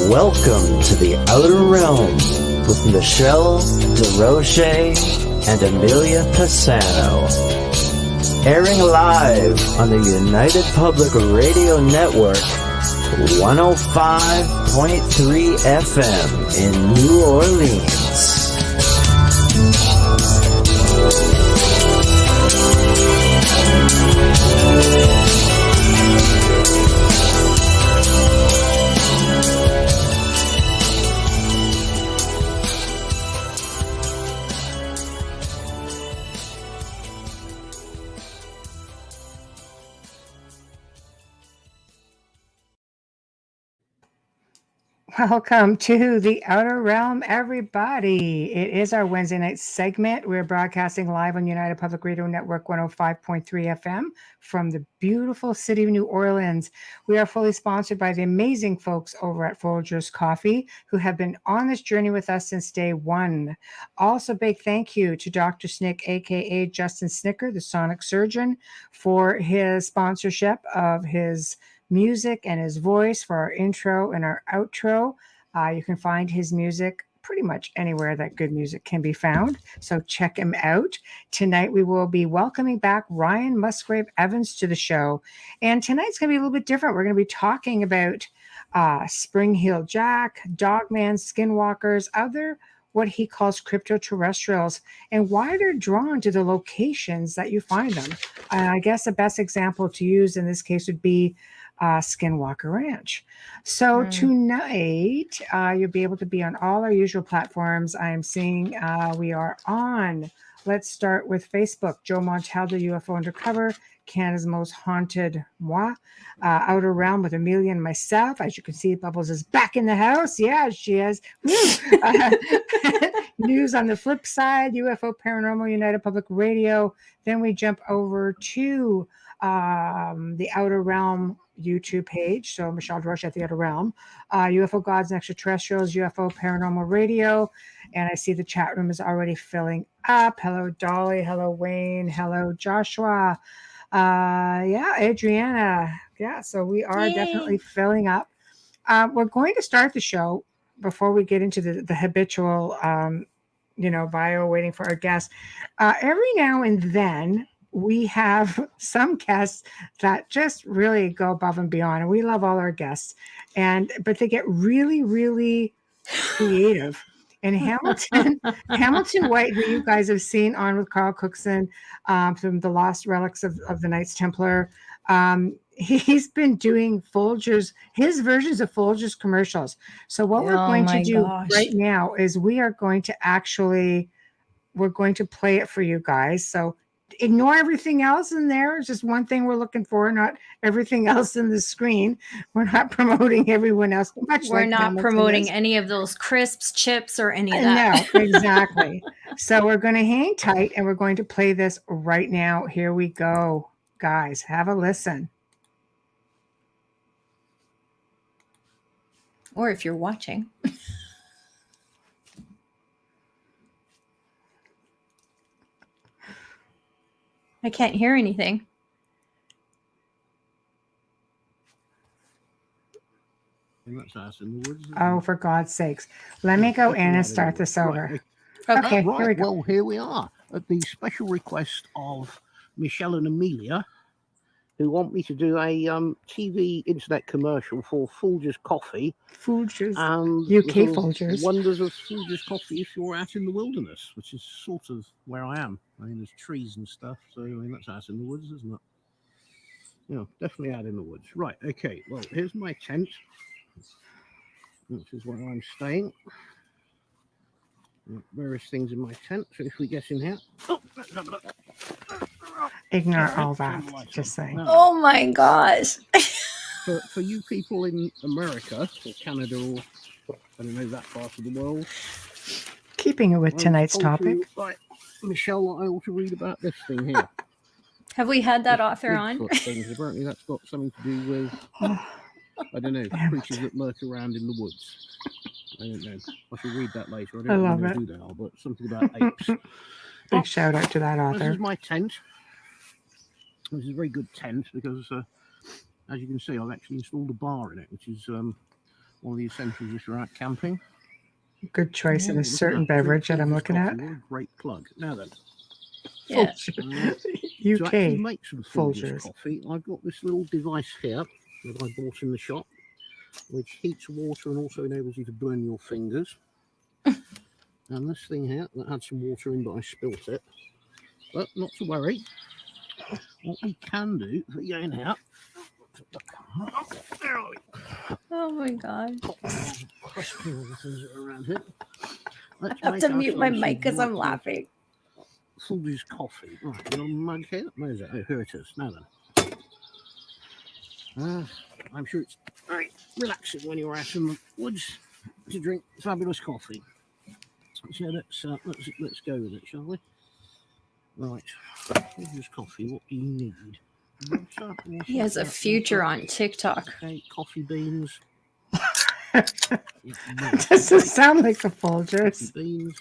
Welcome to the Outer Realm with Michelle DeRoche and Amelia Pisano. Airing live on the United Public Radio Network, 105.3 FM in New Orleans. Welcome to the Outer Realm, everybody. It is our Wednesday night segment. We're broadcasting live on United Public Radio Network 105.3 FM from the beautiful city of New Orleans. We are fully sponsored by the amazing folks over at Folgers Coffee who have been on this journey with us since day one. Also, big thank you to Dr. Snick, aka Justin Snicker, the sonic surgeon, for his sponsorship of his music and his voice for our intro and our outro. You can find his music pretty much anywhere that good music can be found, so check him out. Tonight we will be welcoming back Ryan Musgrave Evans to the show, and tonight's going to be a little bit different. We're going to be talking about Spring-Heeled Jack, Dogman, Skinwalkers, other what he calls crypto-terrestrials, and why they're drawn to the locations that you find them. I guess the best example to use in this case would be Skinwalker Ranch. So tonight you'll be able to be on all our usual platforms. I am seeing we are on, let's start with Facebook, Joe Montaldo, UFO Undercover, Canada's Most Haunted Moi, Outer Realm with Amelia and myself. As you can see, Bubbles is back in the house. Yeah, she is. News on the flip side, UFO Paranormal, United Public Radio. Then we jump over to the Outer Realm YouTube page. So Michelle DeRoche at the Outer Realm, UFO Gods and Extraterrestrials, UFO Paranormal Radio. And I see the chat room is already filling up. Hello, Dolly. Hello, Wayne. Hello, Joshua. Adriana. Yeah, so we are definitely filling up. We're going to start the show before we get into the habitual, bio waiting for our guests. Every now and then, we have some guests that just really go above and beyond, and we love all our guests, but they get really, really creative. And Hamilton White, who you guys have seen on with Carl Cookson from the Lost Relics of the Knights Templar, he's been doing his versions of Folgers commercials. So what we're going to do right now is we're going to play it for you guys. So ignore everything else in there. It's just one thing we're looking for, not everything else in the screen. We're not promoting everyone else. We're not promoting any of those crisps, chips, or any of that. No, exactly. So we're going to hang tight, and we're going to play this right now. Here we go. Guys, have a listen. Or if you're watching. I can't hear anything. Oh, for God's sakes. Let me go in and start this over. Okay, right. Here we go. Well, here we are at the special request of Michelle and Amelia, who want me to do a TV internet commercial for Folgers Coffee. Folgers. UK Folgers. Wonders of Folgers Coffee if you're out in the wilderness, which is sort of where I am. I mean, there's trees and stuff, so that's out in the woods, isn't it? Yeah, definitely out in the woods. Right, okay. Well, here's my tent, which is where I'm staying. Various things in my tent, so if we get in here... Ignore all that, just saying. Oh my gosh. For you people in America or Canada or I don't know that part of the world. Keeping it with tonight's topic. Right, Michelle, I ought to read about this thing here. Have we had that author on? Things. Apparently that's got something to do with I don't know, creatures that lurk around in the woods. I don't know. I should read that later. I don't know who they are, but something about apes. Big shout out to that author. This is my tent. This is a very good tent because, as you can see, I've actually installed a bar in it, which is one of the essentials if you're out camping. Good choice in a Look at certain that. Drink beverage that I'm Folgers looking coffee. at. What a great plug. Now then, Yeah. to actually UK. make some Folgers Folgers. coffee, I've got this little device here that I bought in the shop, which heats water and also enables you to burn your fingers. And this thing here that had some water in, but I spilt it. But not to worry. What we can do for going out. Oh my god. Around here. I have to mute my mic because I'm laughing. Folgers coffee. Right, your mug here. Where is it? Oh, here it is. Now then. I'm sure it's very relaxing when you're out in the woods to drink fabulous coffee. So let's go with it, shall we? Right. Folgers coffee. What do you need? He has a future on TikTok. Okay, coffee beans. Does it sound like a Folgers? Beans.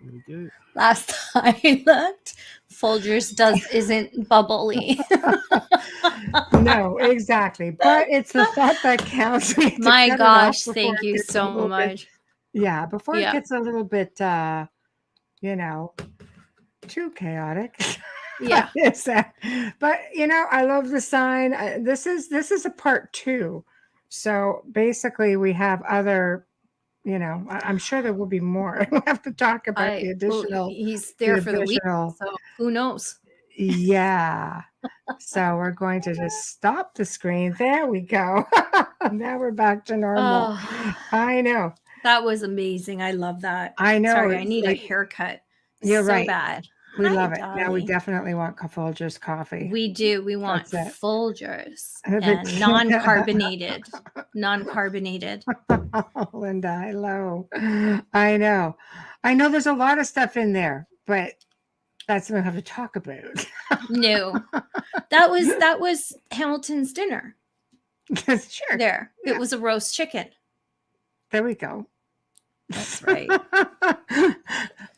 There we go. Last I looked, Folgers isn't bubbly. No, exactly. But it's the thought that counts. We have to My cut it gosh, off thank before it you gets a so little bit- much. Yeah, before it Yeah. gets a little bit, too chaotic. Yeah. Yes, but I love the sign. This is a part 2. So basically, we have other. I'm sure there will be more. We'll have to talk about the additional. He's there for the week, additional- so who knows? Yeah. So we're going to just stop the screen. There we go. Now we're back to normal. Oh. I know. That was amazing. I love that. I know. Sorry, I It's need like- a haircut. You're so right. bad. We Hi, love it. Now we Dolly. definitely want Folgers coffee. We do. We want That's it. Folgers But- and non-carbonated. Non-carbonated. Linda, hello. I know. There's a lot of stuff in there, but that's what we have to talk about. No, that was Hamilton's dinner. Sure. There, it was a roast chicken. There we go. That's right.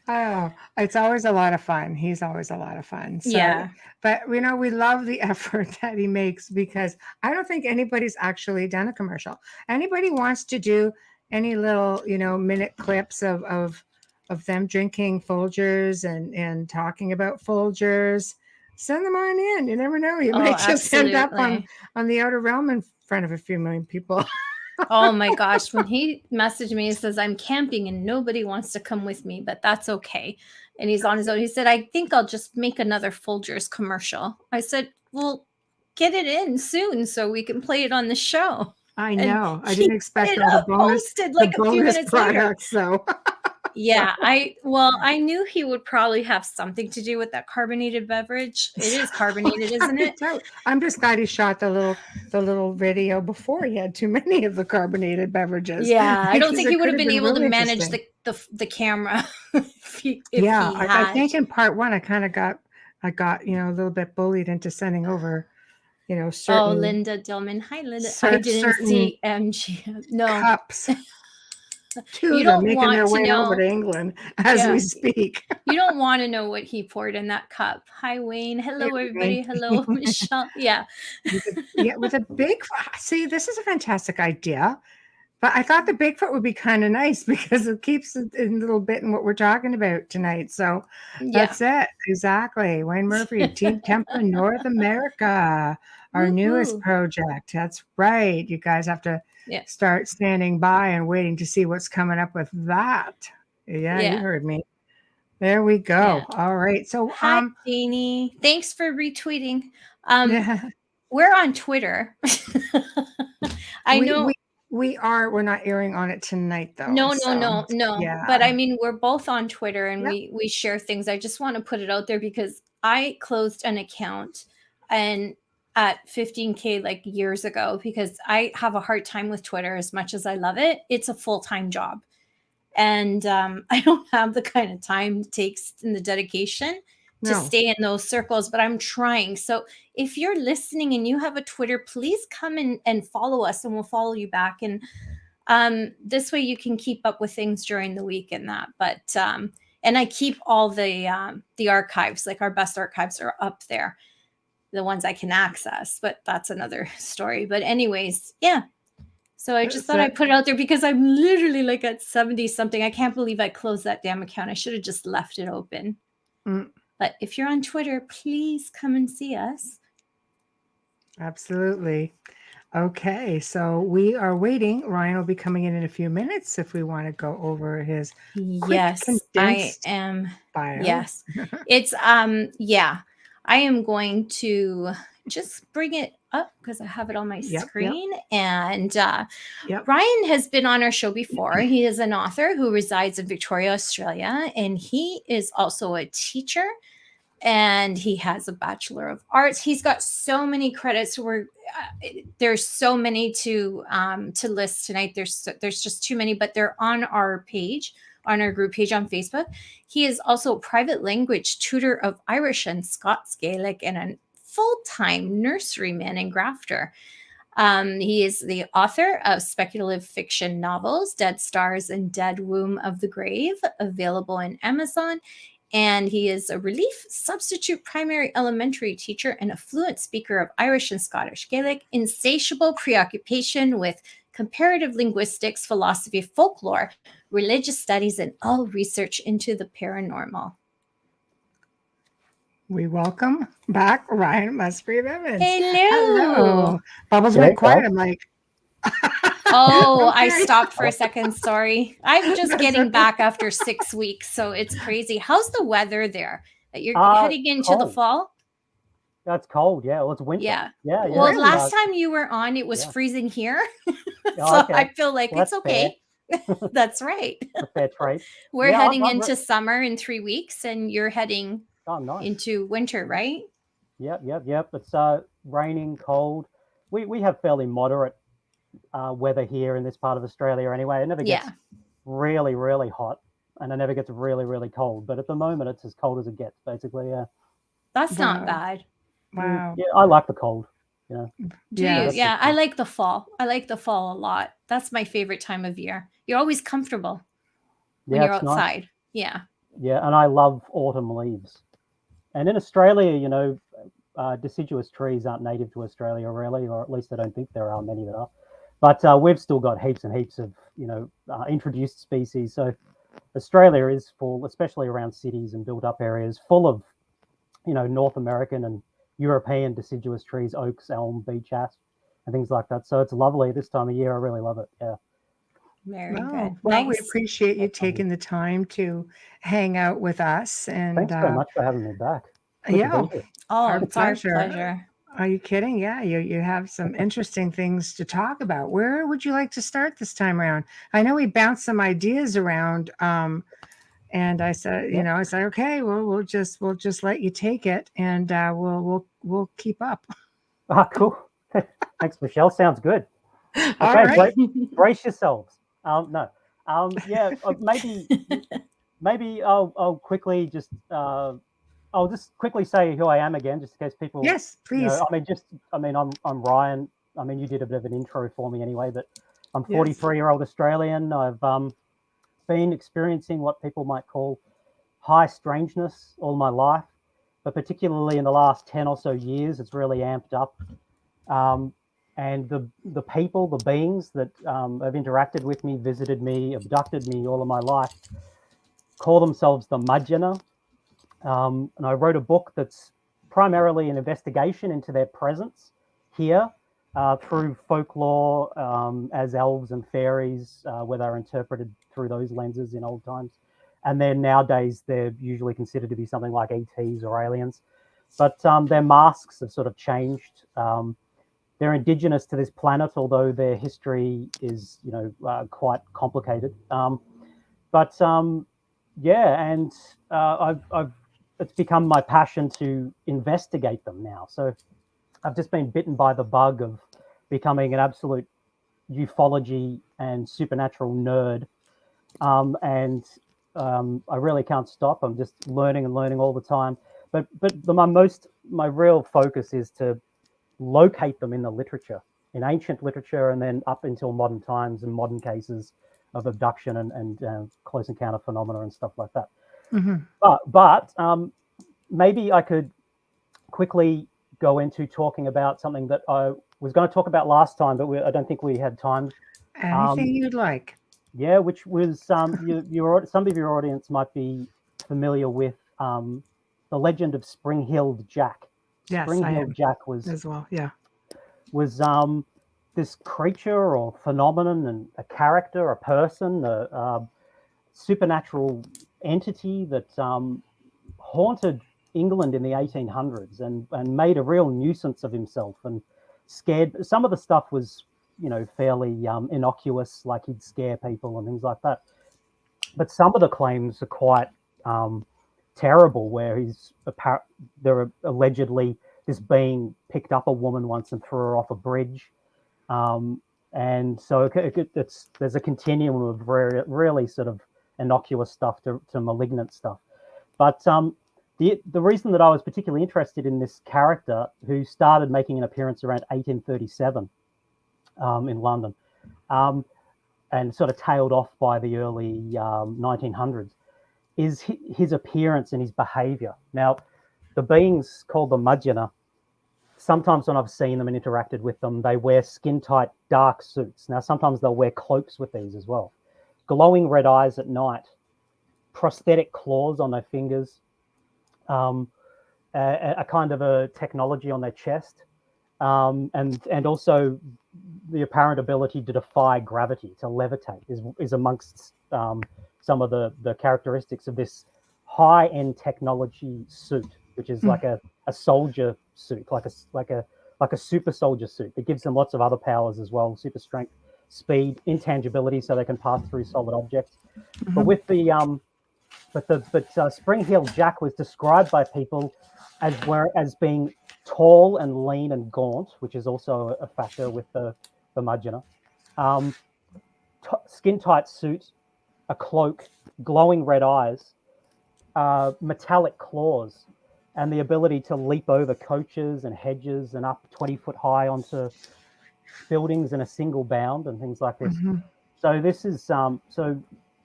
Oh, it's always a lot of fun. He's always a lot of fun. So, Yeah. But we love the effort that he makes, because I don't think anybody's actually done a commercial. Anybody wants to do any little, minute clips of them drinking Folgers and talking about Folgers, send them on in. You never know. You might just end up on the outer realm in front of a few million people. Oh my gosh. When he messaged me, he says, I'm camping and nobody wants to come with me, but that's okay. And he's on his own. He said, I think I'll just make another Folgers commercial. I said, well, get it in soon so we can play it on the show. I know. I didn't expect all the bonus, posted like a few minutes later. products. So Yeah, I knew he would probably have something to do with that carbonated beverage. It is carbonated, isn't it? I'm just glad he shot the little video before he had too many of the carbonated beverages. Yeah, I don't Because think it he would could have been been able to really manage interesting. the camera. if he I think had. in part 1 I got a little bit bullied into sending over certain Oh, Linda Dillman. Hi, Linda. I certain didn't see MG. No, cups. Two, You they're don't making want their to way know. over to England as Yeah. we speak. you don't want to know what he poured in that cup. Hi, Wayne. Hello, Hey, everybody. Wayne. Hello, Michelle. Yeah. With a big, see, this is a fantastic idea. But I thought the Bigfoot would be kind of nice because it keeps it in a little bit in what we're talking about tonight. So that's it. Exactly. Wayne Murphy, Team Temple North America, our newest Woohoo. project. That's right. You guys have to start standing by and waiting to see what's coming up with that. Yeah, you heard me. There we go. Yeah. All right. So Hi, Janie. Thanks for retweeting. yeah. We're on Twitter. I know. We're not airing on it tonight though. No. Yeah. But I mean, we're both on Twitter and we share things. I just want to put it out there because I closed an account and at 15K like years ago because I have a hard time with Twitter as much as I love it. It's a full-time job. And I don't have the kind of time it takes in the dedication to stay in those circles, but I'm trying. So if you're listening and you have a Twitter, please come and follow us and we'll follow you back. And this way you can keep up with things during the week and that. But and I keep all the archives, like our best archives are up there, the ones I can access, but that's another story. But anyways, yeah, So I just thought I'd put it out there because I'm literally like at 70 something. I can't believe I closed that damn account. I should have just left it open. But if you're on Twitter, please come and see us. Absolutely. Okay, so we are waiting. Ryan will be coming in a few minutes if we want to go over his quick condensed I am. bio. Yes, it's yeah. I am going to just bring it up because I have it on my screen. And Ryan has been on our show before. He is an author who resides in Victoria, Australia, and he is also a teacher. And he has a Bachelor of Arts. He's got so many credits. There's so many to list tonight. There's just too many, but they're on our page, on our group page on Facebook. He is also a private language tutor of Irish and Scots Gaelic and a full-time nurseryman and grafter. He is the author of speculative fiction novels, Dead Stars and Dead Womb of the Grave, available in Amazon. And he is a relief substitute primary elementary teacher and a fluent speaker of Irish and Scottish Gaelic, insatiable preoccupation with comparative linguistics, philosophy, folklore, religious studies, and all research into the paranormal. We welcome back Ryan Musgrave Evans. Hello. Bubbles went quiet. I'm like, oh, I stopped for a second. Sorry. I'm just getting back after 6 weeks. So it's crazy. How's the weather there? You're heading into cold. the fall? That's cold. Yeah. Well, it's winter. Yeah. Yeah. Well, last time you were on, it was freezing here. So I feel like it's okay. That's right. A fair trade. We're heading into summer in 3 weeks and you're heading nice. into winter, right? Yep. It's raining, cold. We have fairly moderate weather here in this part of Australia anyway. It never gets really, really hot and it never gets really, really cold. But at the moment, it's as cold as it gets, basically. Yeah. That's not bad. Wow. Yeah, I like the cold. Do you? Yeah, I like the fall. I like the fall a lot. That's my favorite time of year. You're always comfortable when you're outside. Nice. Yeah. Yeah, and I love autumn leaves. And in Australia, deciduous trees aren't native to Australia, really, or at least I don't think there are many that are. But we've still got heaps and heaps of, introduced species. So Australia is full, especially around cities and built-up areas, full of, North American and European deciduous trees, oaks, elm, beech ash, and things like that. So it's lovely this time of year. I really love it. Yeah. Very good. Well, we appreciate you taking the time to hang out with us. And thanks so much for having me back. Our pleasure. Are you kidding? Yeah, you have some interesting ththings to talk about. Where would you like to start this time around? I know we bounced some ideas around, and I said, I said, okay, well, we'll just let you take it, and we'll keep up. Cool. Thanks, Michelle. Sounds good. Okay, all right. Brace yourselves. Maybe I'll quickly just. I'll just quickly say who I am again, just in case people. Yes, please. I'm Ryan. You did a bit of an intro for me anyway, but I'm 43-year-old Australian. I've been experiencing what people might call high strangeness all my life, but particularly in the last 10 or so years, it's really amped up. And the people, the beings that have interacted with me, visited me, abducted me all of my life, call themselves the Mudjana. And I wrote a book that's primarily an investigation into their presence here through folklore as elves and fairies, where they're interpreted through those lenses in old times. And then nowadays, they're usually considered to be something like ETs or aliens. But their masks have sort of changed. They're indigenous to this planet, although their history is, quite complicated. It's become my passion to investigate them now. So I've just been bitten by the bug of becoming an absolute ufology and supernatural nerd. I really can't stop. I'm just learning all the time. But my real focus is to locate them in the literature, in ancient literature, and then up until modern times and modern cases of abduction and close encounter phenomena and stuff like that. Mm-hmm. But maybe I could quickly go into talking about something that I was going to talk about last time, but I don't think we had time Anything you'd like. Yeah, which was some of your audience might be familiar with the legend of Spring-Heeled Jack. Yes, I Spring-Heeled am Jack was as well. Yeah. This creature or phenomenon and a character, a person, a supernatural entity that haunted England in the 1800s and made a real nuisance of himself and scared. Some of the stuff was, fairly innocuous, like he'd scare people and things like that. But some of the claims are quite terrible, where allegedly this being picked up a woman once and threw her off a bridge. And so there's a continuum of really sort of innocuous stuff to malignant stuff. But the reason that I was particularly interested in this character, who started making an appearance around 1837 in London, and sort of tailed off by the early 1900s, is his appearance and his behaviour. Now, the beings called the Mudgeonah, sometimes when I've seen them and interacted with them, they wear skin-tight dark suits. Now, sometimes they'll wear cloaks with these as well. Glowing red eyes at night, prosthetic claws on their fingers, a kind of a technology on their chest, and also the apparent ability to defy gravity, to levitate, is amongst some of the characteristics of this high-end technology suit, which is like a soldier suit, like a super soldier suit that gives them lots of other powers as well: super strength, speed, intangibility, so they can pass through solid objects. But with the Spring-Heeled Jack was described by people as being tall and lean and gaunt, which is also a factor with the Mudgeonah. Skin-tight suit, a cloak, glowing red eyes, metallic claws, and the ability to leap over coaches and hedges and up 20 foot high onto buildings in a single bound and things like this. So this is so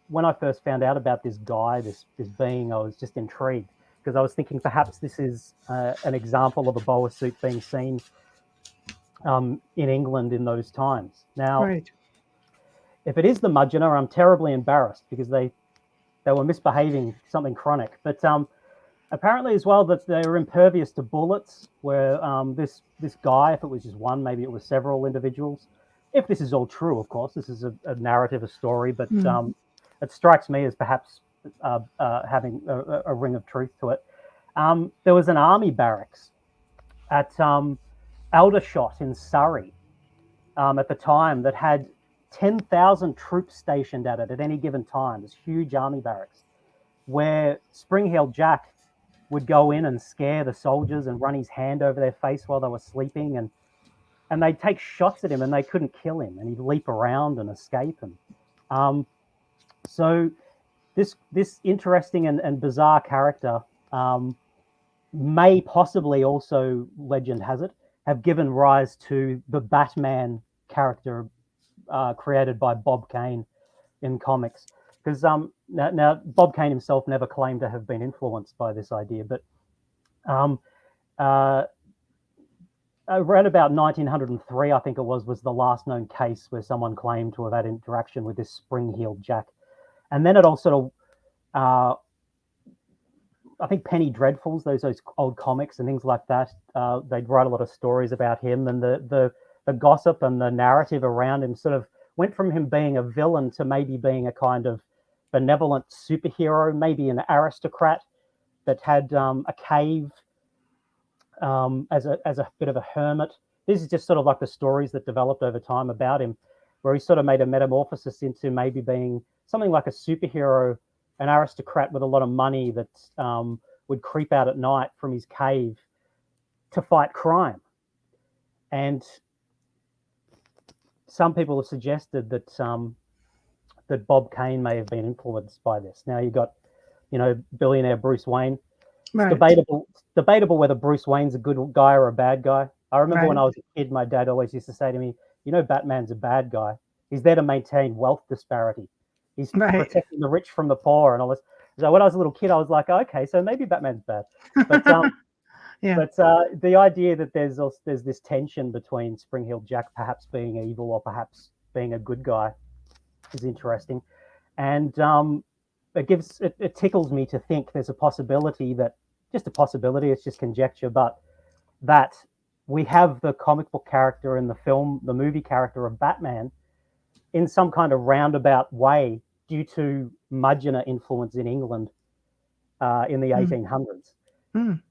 when I first found out about this guy, this being, I was just intrigued, because I was thinking perhaps this is an example of a boa suit being seen in England in those times. Now, if it is the Mudgeonah, I'm terribly embarrassed, because they were misbehaving something chronic. But apparently as well that they were impervious to bullets, where this guy, if it was just one, maybe it was several individuals. If this is all true, of course, this is a narrative, a story, but it strikes me as perhaps having a ring of truth to it. There was an army barracks at Aldershot in Surrey at the time that had 10,000 troops stationed at it at any given time. This huge army barracks, where Spring-Heeled Jack would go in and scare the soldiers and run his hand over their face while they were sleeping, and they'd take shots at him and they couldn't kill him, and he'd leap around and escape. And so this interesting and bizarre character may possibly also, legend has it, have given rise to the Batman character created by Bob Kane in comics. Because now Bob Kane himself never claimed to have been influenced by this idea, but around about 1903, I think it was the last known case where someone claimed to have had interaction with this Spring-Heeled Jack. And then it all sort of, I think Penny Dreadfuls, those old comics and things like that, they'd write a lot of stories about him, and the gossip and the narrative around him sort of went from him being a villain to maybe being a kind of benevolent superhero, maybe an aristocrat that had a cave as a bit of a hermit. This is just sort of like the stories that developed over time about him, where he sort of made a metamorphosis into maybe being something like a superhero, an aristocrat with a lot of money that would creep out at night from his cave to fight crime. And some people have suggested that that Bob Kane may have been influenced by this. Now you've got, billionaire Bruce Wayne. Right. It's debatable whether Bruce Wayne's a good guy or a bad guy. I remember when I was a kid, my dad always used to say to me, Batman's a bad guy. He's there to maintain wealth disparity. He's protecting the rich from the poor and all this. So when I was a little kid, I was like, okay, so maybe Batman's bad. But but the idea that there's this tension between Spring-Heeled Jack perhaps being evil or perhaps being a good guy is interesting, and it tickles me to think there's a possibility that, just a possibility, it's just conjecture, but that we have the comic book character in the movie character of Batman in some kind of roundabout way due to Mudgeonor influence in England in the 1800s. Mm.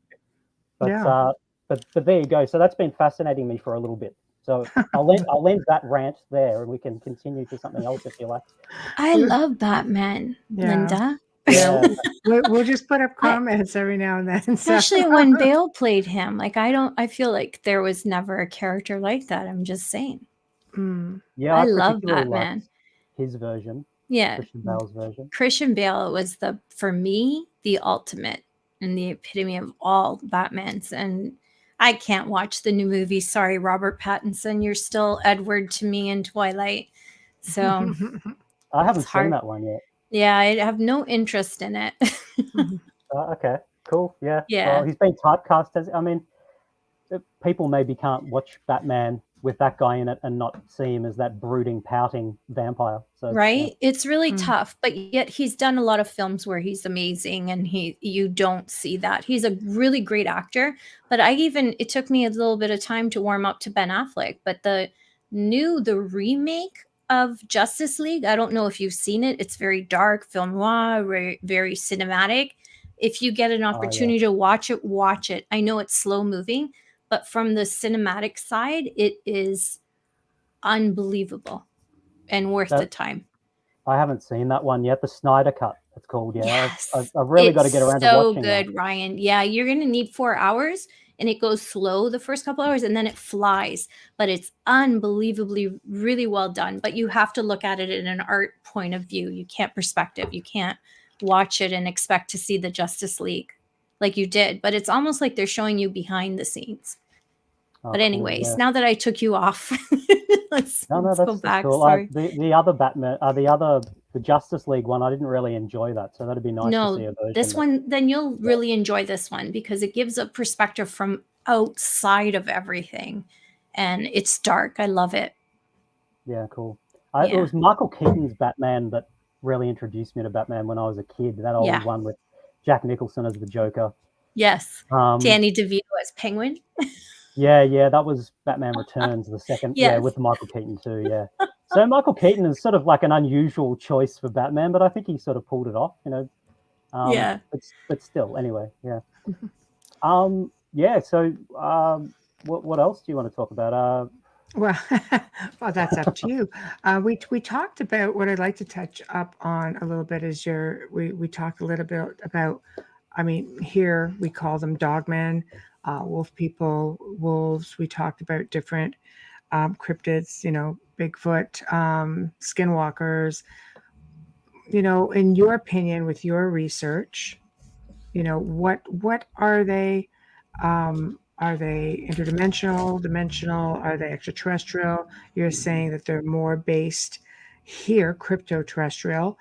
But, Yeah. but there you go. So that's been fascinating me for a little bit. So I'll end that rant there, and we can continue to something else if you like. I love Batman, Linda. Yeah, we'll just put up comments every now and then. Especially when Bale played him. Like, I feel like there was never a character like that. I'm just saying. Yeah, I love Batman. His version. Yeah. Christian Bale's version. Christian Bale was for me, the ultimate and the epitome of all Batmans. And I can't watch the new movie. Sorry, Robert Pattinson. You're still Edward to me in Twilight. So I haven't seen that one yet. Yeah, I have no interest in it. Okay, cool. Yeah. Yeah. Well, he's been typecast as, I mean, people maybe can't watch Batman with that guy in it and not see him as that brooding, pouting vampire. So, right? Yeah. It's really tough, but yet he's done a lot of films where he's amazing, and you don't see that. He's a really great actor, but it took me a little bit of time to warm up to Ben Affleck, but the remake of Justice League, I don't know if you've seen it. It's very dark, film noir, very, very cinematic. If you get an opportunity to watch it. I know it's slow moving, but from the cinematic side, it is unbelievable and worth the time. I haven't seen that one yet. The Snyder Cut, it's called. Yeah, yes. I've really got to get around to watching so good, Ryan. Yeah, you're going to need 4 hours, and it goes slow the first couple hours, and then it flies. But it's unbelievably really well done. But you have to look at it in an art point of view. You can't perspective. You can't watch it and expect to see the Justice League like you did. But it's almost like they're showing you behind the scenes. But anyways, cool, yeah. Now that I took you off, let's go back. Cool. Sorry. The other Batman, the Justice League one, I didn't really enjoy that, so that'd be nice to see a version. This one, then you'll really enjoy this one because it gives a perspective from outside of everything, and it's dark. I love it. Yeah, cool. It was Michael Keaton's Batman that really introduced me to Batman when I was a kid. That old one with Jack Nicholson as the Joker. Yes. Danny DeVito as Penguin. Yeah, that was Batman Returns, the second, with Michael Keaton too, yeah. So Michael Keaton is sort of like an unusual choice for Batman, but I think he sort of pulled it off, you know. But still, anyway, yeah. So what else do you want to talk about? Well, that's up to you. We talked about what I'd like to touch up on a little bit is we talked a little bit about, I mean, here we call them dogmen. Wolf people, wolves. We talked about different cryptids, Bigfoot, skinwalkers. In your opinion, with your research, what are they? Are they interdimensional, dimensional? Are they extraterrestrial? You're saying that they're more based here, crypto-terrestrial.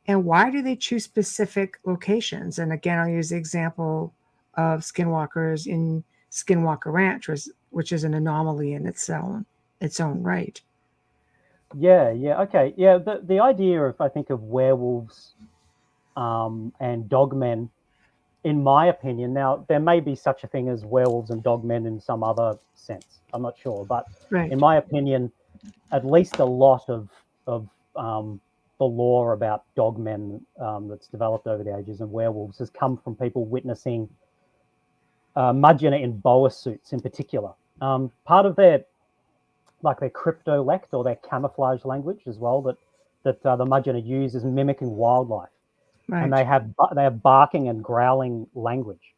And why do they choose specific locations? And again, I'll use the example of skinwalkers in Skinwalker Ranch, which is an anomaly in its own right. Yeah, okay. Yeah, the idea of, I think, of werewolves and dogmen, in my opinion, now there may be such a thing as werewolves and dogmen in some other sense. I'm not sure, but in my opinion, at least a lot of the lore about dogmen that's developed over the ages and werewolves has come from people witnessing Mudgeonor in boa suits in particular. Part of their cryptolect or their camouflage language as well that the Mudgeonor use is mimicking wildlife. Right. And they have barking and growling language.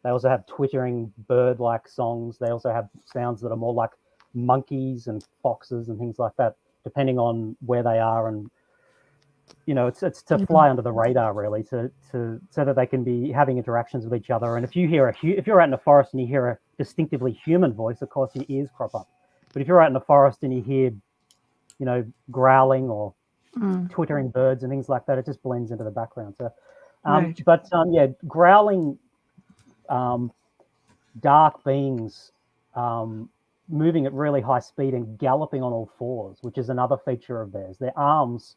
They also have twittering bird-like songs. They also have sounds that are more like monkeys and foxes and things like that, depending on where they are. And it's to fly under the radar, really, so that they can be having interactions with each other. And if you're out in the forest and you hear a distinctively human voice, of course your ears crop up. But if you're out in the forest and you hear, growling or twittering birds and things like that, it just blends into the background. So, growling dark beings moving at really high speed and galloping on all fours, which is another feature of theirs. Their arms,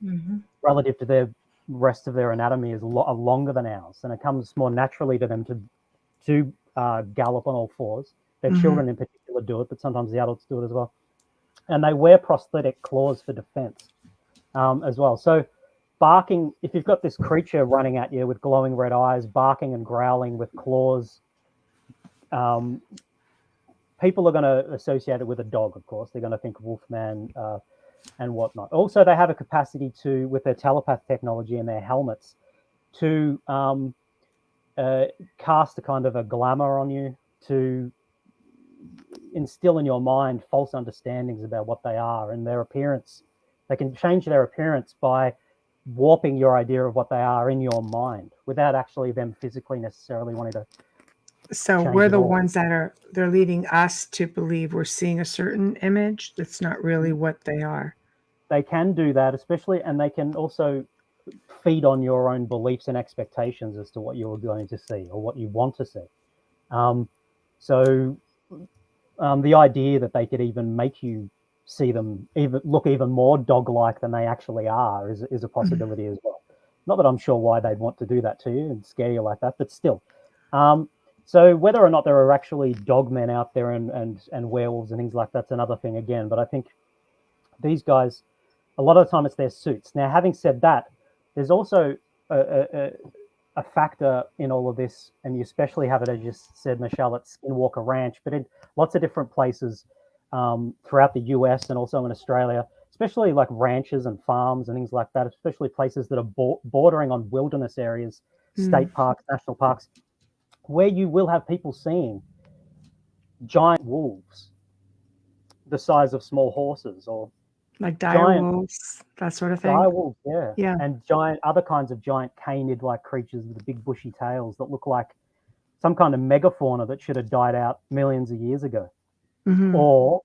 relative to the rest of their anatomy, are longer than ours, and it comes more naturally to them to gallop on all fours. Their children in particular do it, but sometimes the adults do it as well. And they wear prosthetic claws for defense as well. So barking, if you've got this creature running at you with glowing red eyes, barking and growling with claws, people are going to associate it with a dog, of course. They're going to think Wolfman and whatnot. Also, they have a capacity to, with their telepath technology and their helmets, to cast a kind of a glamour on you, to instill in your mind false understandings about what they are and their appearance. They can change their appearance by warping your idea of what they are in your mind without actually them physically necessarily wanting to. So we're the ones that they're leading us to believe we're seeing a certain image that's not really what they are. They can do that, especially, and they can also feed on your own beliefs and expectations as to what you're going to see or what you want to see. The idea that they could even make you see them look even more dog-like than they actually are is a possibility as well. Not that I'm sure why they'd want to do that to you and scare you like that, but still. So whether or not there are actually dogmen out there and werewolves and things like that's another thing again. But I think these guys, a lot of the time it's their suits. Now, having said that, there's also a factor in all of this, and you especially have it, as you said, Michelle, at Skinwalker Ranch, but in lots of different places throughout the US and also in Australia, especially like ranches and farms and things like that, especially places that are bordering on wilderness areas, state parks, national parks, where you will have people seeing giant wolves the size of small horses, or like dire wolves, that sort of thing. Dire wolves, yeah. And other kinds of giant canid-like creatures with the big bushy tails that look like some kind of megafauna that should have died out millions of years ago. Or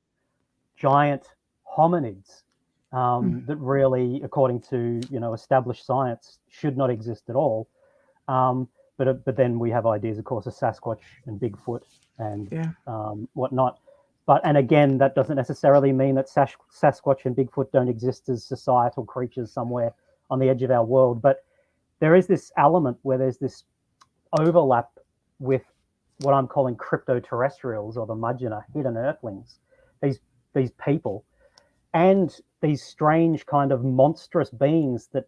giant hominids that really, according to established science, should not exist at all. But then we have ideas, of course, of Sasquatch and Bigfoot and whatnot. And again, that doesn't necessarily mean that Sasquatch and Bigfoot don't exist as societal creatures somewhere on the edge of our world. But there is this element where there's this overlap with what I'm calling crypto-terrestrials, or the Mudgeonah, hidden earthlings, these people, and these strange kind of monstrous beings that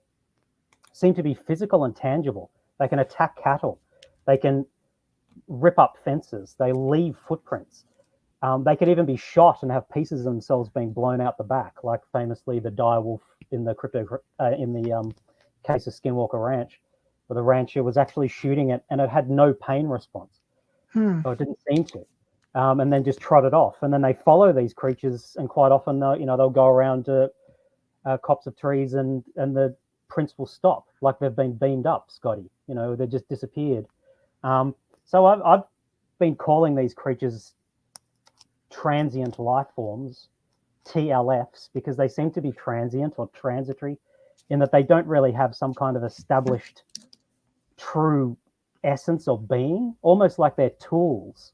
seem to be physical and tangible. They can attack cattle. They can rip up fences. They leave footprints. They could even be shot and have pieces of themselves being blown out the back, like famously the dire wolf in the case of Skinwalker Ranch, where the rancher was actually shooting it and it had no pain response. Or it didn't seem to. And then just trotted off. And then they follow these creatures, and quite often, they'll go around to copse of trees and the prints will stop, like they've been beamed up, Scotty. They just disappeared. So I've been calling these creatures transient life forms, TLFs, because they seem to be transient or transitory, in that they don't really have some kind of established true essence of being, almost like they're tools,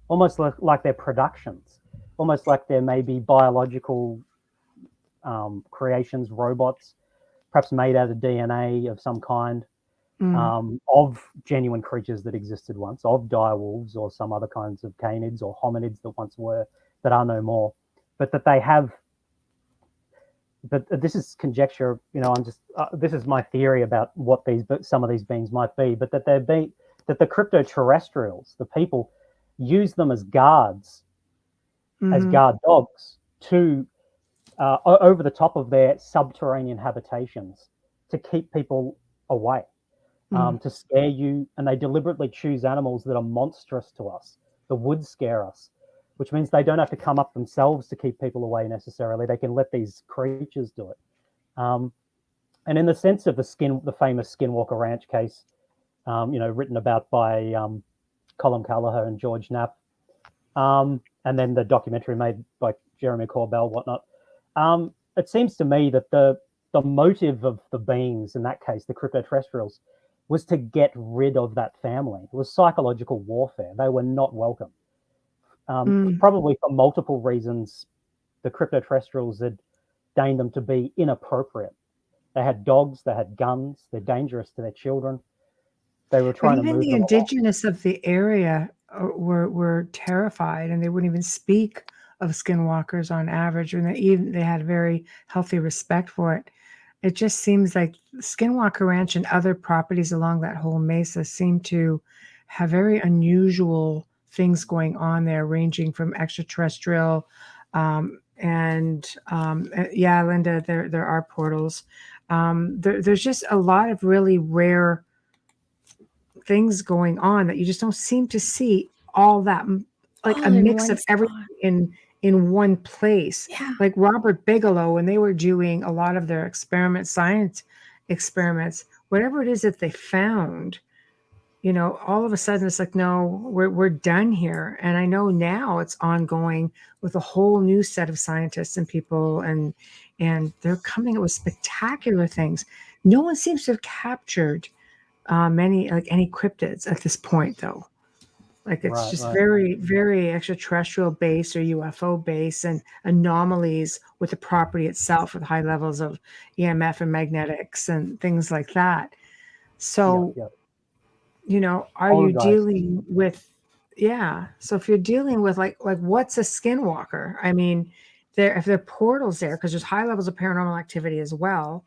almost like they're productions, almost like there may be biological creations, robots, perhaps made out of DNA of some kind, of genuine creatures that existed once, of dire wolves or some other kinds of canids or hominids that once were, that are no more, but that they have. But this is conjecture, this is my theory about what some of these beings might be, but that the crypto-terrestrials, the people, use them as guards, as guard dogs, to over the top of their subterranean habitations, to keep people away, to scare you, and they deliberately choose animals that are monstrous to us, that would scare us, which means they don't have to come up themselves to keep people away necessarily. They can let these creatures do it. And in the sense of the famous Skinwalker Ranch case, written about by Colin Callagher and George Knapp, and then the documentary made by Jeremy Corbell, whatnot. It seems to me that the motive of the beings, in that case, the crypto-terrestrials, was to get rid of that family. It was psychological warfare. They were not welcome. probably for multiple reasons. The crypto-terrestrials had deigned them to be inappropriate. They had dogs, they had guns, they're dangerous to their children. They were trying to even move the them along. indigenous of the area were terrified, and they wouldn't even speak of skinwalkers on average, and they had very healthy respect for it. It just seems like Skinwalker Ranch and other properties along that whole mesa seem to have very unusual things going on there, ranging from extraterrestrial yeah, Linda, there are portals. There's just a lot of really rare things going on that you just don't seem to see all that, like All a in mix one of spot. everything in one place. Yeah. Like Robert Bigelow, when they were doing a lot of their science experiments, whatever it is that they found, all of a sudden it's like, no, we're done here. And I know now it's ongoing with a whole new set of scientists and people, and they're coming up with spectacular things. No one seems to have captured any cryptids at this point, though. Like it's just very, very extraterrestrial based or UFO based, and anomalies with the property itself with high levels of EMF and magnetics and things like that. So, are you dealing with, so if you're dealing with like what's a skinwalker? I mean, if there are portals there, because there's high levels of paranormal activity as well,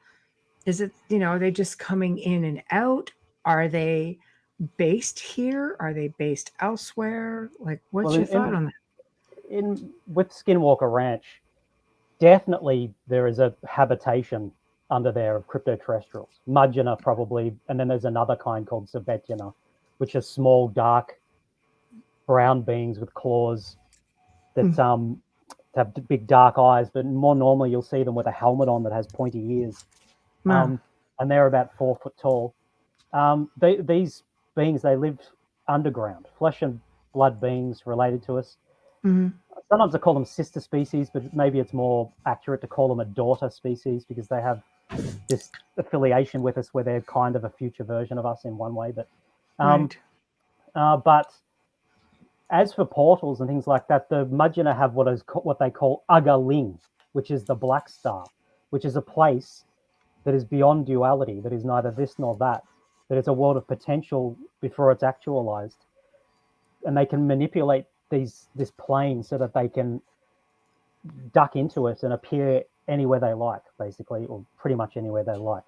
is it, are they just coming in and out? Are they based here? Are they based elsewhere? Like, what's your thought on that? With Skinwalker Ranch, definitely there is a habitation under there of crypto-terrestrials. Mudgina probably, and then there's another kind called Sabetina, which are small, dark, brown beings with claws that have big dark eyes, but more normally you'll see them with a helmet on that has pointy ears. Wow. And they're about 4 foot tall. These beings, they live underground, flesh and blood beings related to us. Sometimes I call them sister species, but maybe it's more accurate to call them a daughter species because they have this affiliation with us where they're kind of a future version of us in one way. But but as for portals and things like that, the Mudgina have what they call Agaling, which is the black star, which is a place that is beyond duality, that is neither this nor that is a world of potential before it's actualized. And they can manipulate this plane so that they can duck into it and appear anywhere they like, basically, or pretty much anywhere they like.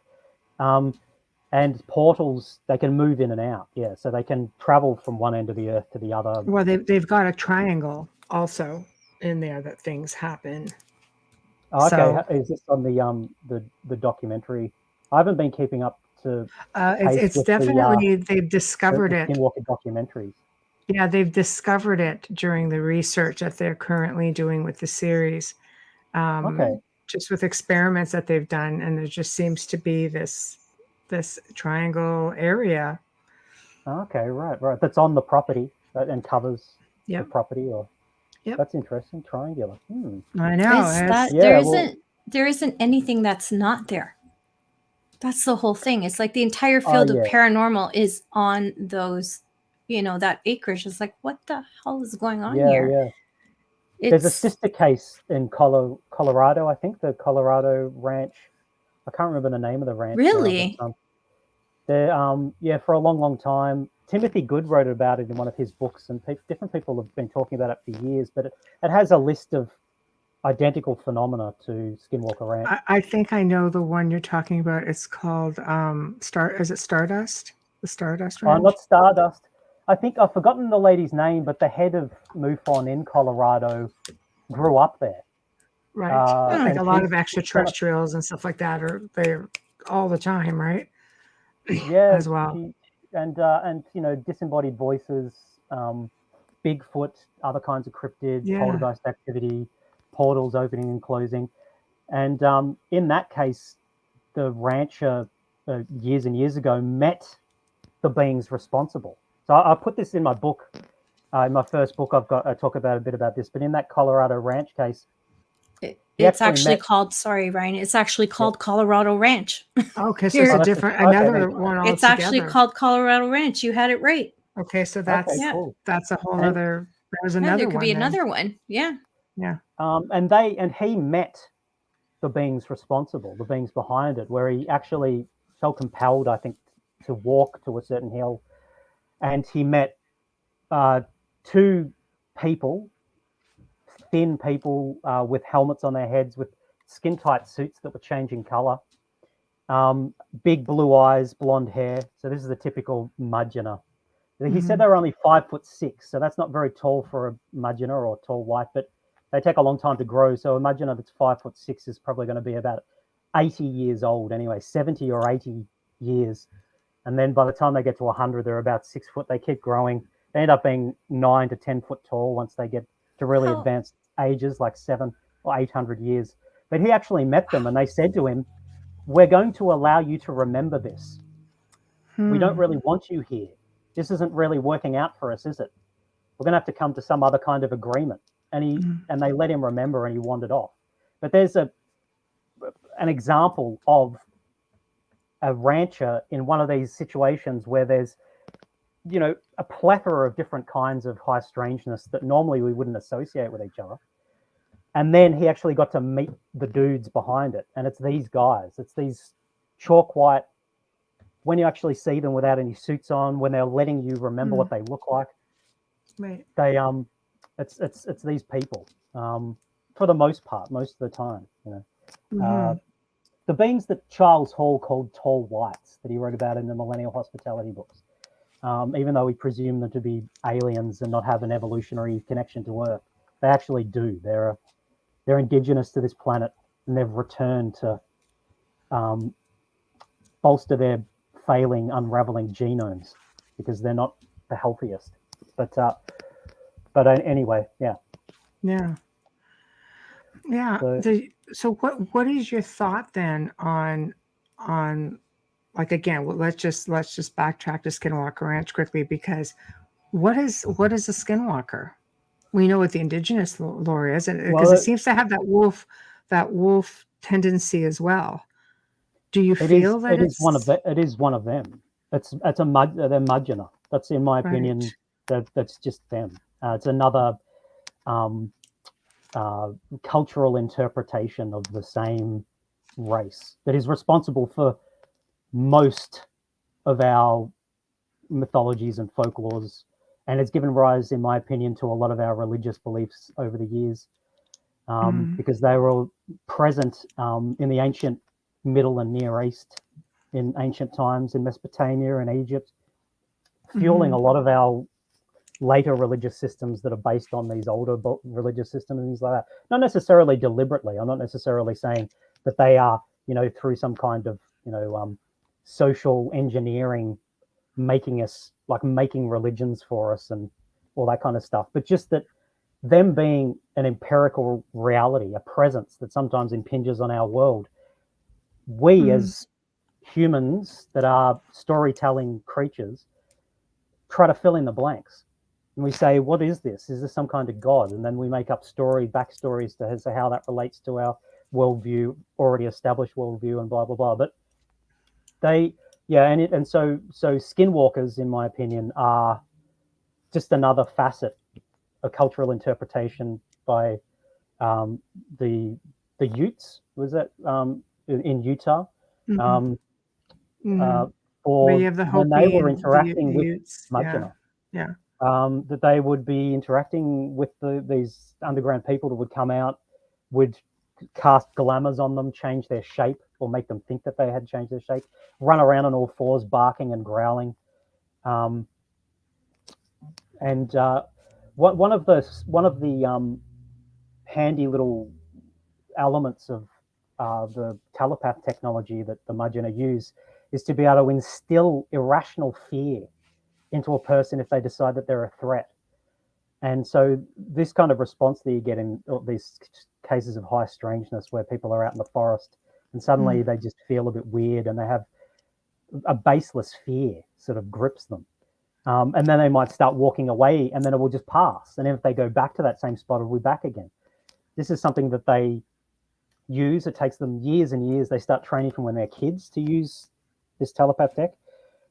And portals, they can move in and out, so they can travel from one end of the earth to the other. Well, they've got a triangle also in there that things happen. Oh, okay, so, is this on the documentary? I haven't been keeping up to. It's definitely they've discovered it. Skinwalker documentaries. Yeah, they've discovered it during the research that they're currently doing with the series. Just with experiments that they've done, and there just seems to be this triangle area. Okay, right. That's on the property and covers the property, or that's interesting. Triangular. I know. There isn't anything that's not there. That's the whole thing. It's like the entire field of paranormal is on those, that acreage. It's like, what the hell is going on here? Yeah. There's a sister case in Colorado, I think, the Colorado Ranch. I can't remember the name of the ranch. Really? For a long, long time. Timothy Good wrote about it in one of his books, and different people have been talking about it for years, but it has a list of identical phenomena to Skinwalker Ranch. I think I know the one you're talking about. It's called is it Stardust? The Stardust Ranch? Not Stardust. I think I've forgotten the lady's name, but the head of MUFON in Colorado grew up there. Right. Like a lot of extraterrestrials and stuff like that are there all the time, right? Yeah. As well. And disembodied voices, Bigfoot, other kinds of cryptids, poltergeist activity, portals opening and closing. And in that case, the rancher years and years ago met the beings responsible. So I put this in my book. In my first book, I talk about a bit about this. But in that Colorado Ranch case, it's actually called. Sorry, Ryan. It's actually called Colorado Ranch. Okay, so it's a different another one altogether. It's actually called Colorado Ranch. You had it right. Okay, so that's a whole other was Yeah, another there could be one then. another one. Yeah. Yeah. And he met the beings responsible, the beings behind it, where he actually felt compelled, I think, to walk to a certain hill, and he met two people, thin people with helmets on their heads, with skin-tight suits that were changing color, big blue eyes, blonde hair. So this is a typical Mudgeonner. He said they were only 5'6", so that's not very tall for a Mudgeonner or tall white, but they take a long time to grow. So a Mudgeonner that's 5'6" is probably going to be about 80 years old anyway, 70 or 80 years. And then by the time they get to 100, they're about 6 foot. They keep growing. They end up being 9 to 10 foot tall once they get to really advanced ages, like 700 or 800 years. But he actually met them, and they said to him, "We're going to allow you to remember this. We don't really want you here. This isn't really working out for us, is it? We're going to have to come to some other kind of agreement." And they let him remember, and he wandered off. But there's an example of a rancher in one of these situations where there's, a plethora of different kinds of high strangeness that normally we wouldn't associate with each other. And then he actually got to meet the dudes behind it. And it's these guys. It's these chalk white, when you actually see them without any suits on, when they're letting you remember what they look like. Right. They it's these people, for the most part, most of the time, the beings that Charles Hall called tall whites that he wrote about in the Millennial Hospitality books, even though we presume them to be aliens and not have an evolutionary connection to Earth, they actually do. They're indigenous to this planet, and they've returned to bolster their failing, unraveling genomes because they're not the healthiest. But anyway, yeah. So what is your thought then on like, again, let's just backtrack to Skinwalker Ranch quickly, because what is a Skinwalker? We know what the indigenous lore is, and because it seems to have that wolf tendency as well. Do you feel that it is one of them? They're Mudgeonner. That's, in my opinion, that's just them. It's another cultural interpretation of the same race that is responsible for most of our mythologies and folklores, and it's given rise, in my opinion, to a lot of our religious beliefs over the years, because they were all present in the ancient Middle and Near East, in ancient times, in Mesopotamia and Egypt, fueling a lot of our later religious systems that are based on these older religious systems and things like that. Not necessarily deliberately. I'm not necessarily saying that they are, through some kind of, social engineering, making religions for us and all that kind of stuff. But just that them being an empirical reality, a presence that sometimes impinges on our world, we as humans that are storytelling creatures try to fill in the blanks. And we say, what is this? Is this some kind of god? And then we make up backstories as to how that relates to our worldview, already established worldview, and blah, blah, blah. But so skinwalkers, in my opinion, are just another facet of cultural interpretation by the Utes. Was that in Utah? Where you have the when they were Hopi and interacting with Utes. Mudgeonner. Yeah. That they would be interacting with these underground people that would come out, would cast glamours on them, change their shape, or make them think that they had changed their shape, run around on all fours, barking and growling. One of the handy little elements of the telepath technology that the Mudgeonner use is to be able to instill irrational fear into a person if they decide that they're a threat. And so this kind of response that you get in these cases of high strangeness, where people are out in the forest and suddenly they just feel a bit weird and they have a baseless fear sort of grips them. And then they might start walking away, and then it will just pass. And if they go back to that same spot, it'll be back again. This is something that they use. It takes them years and years. They start training from when they're kids to use this telepath tech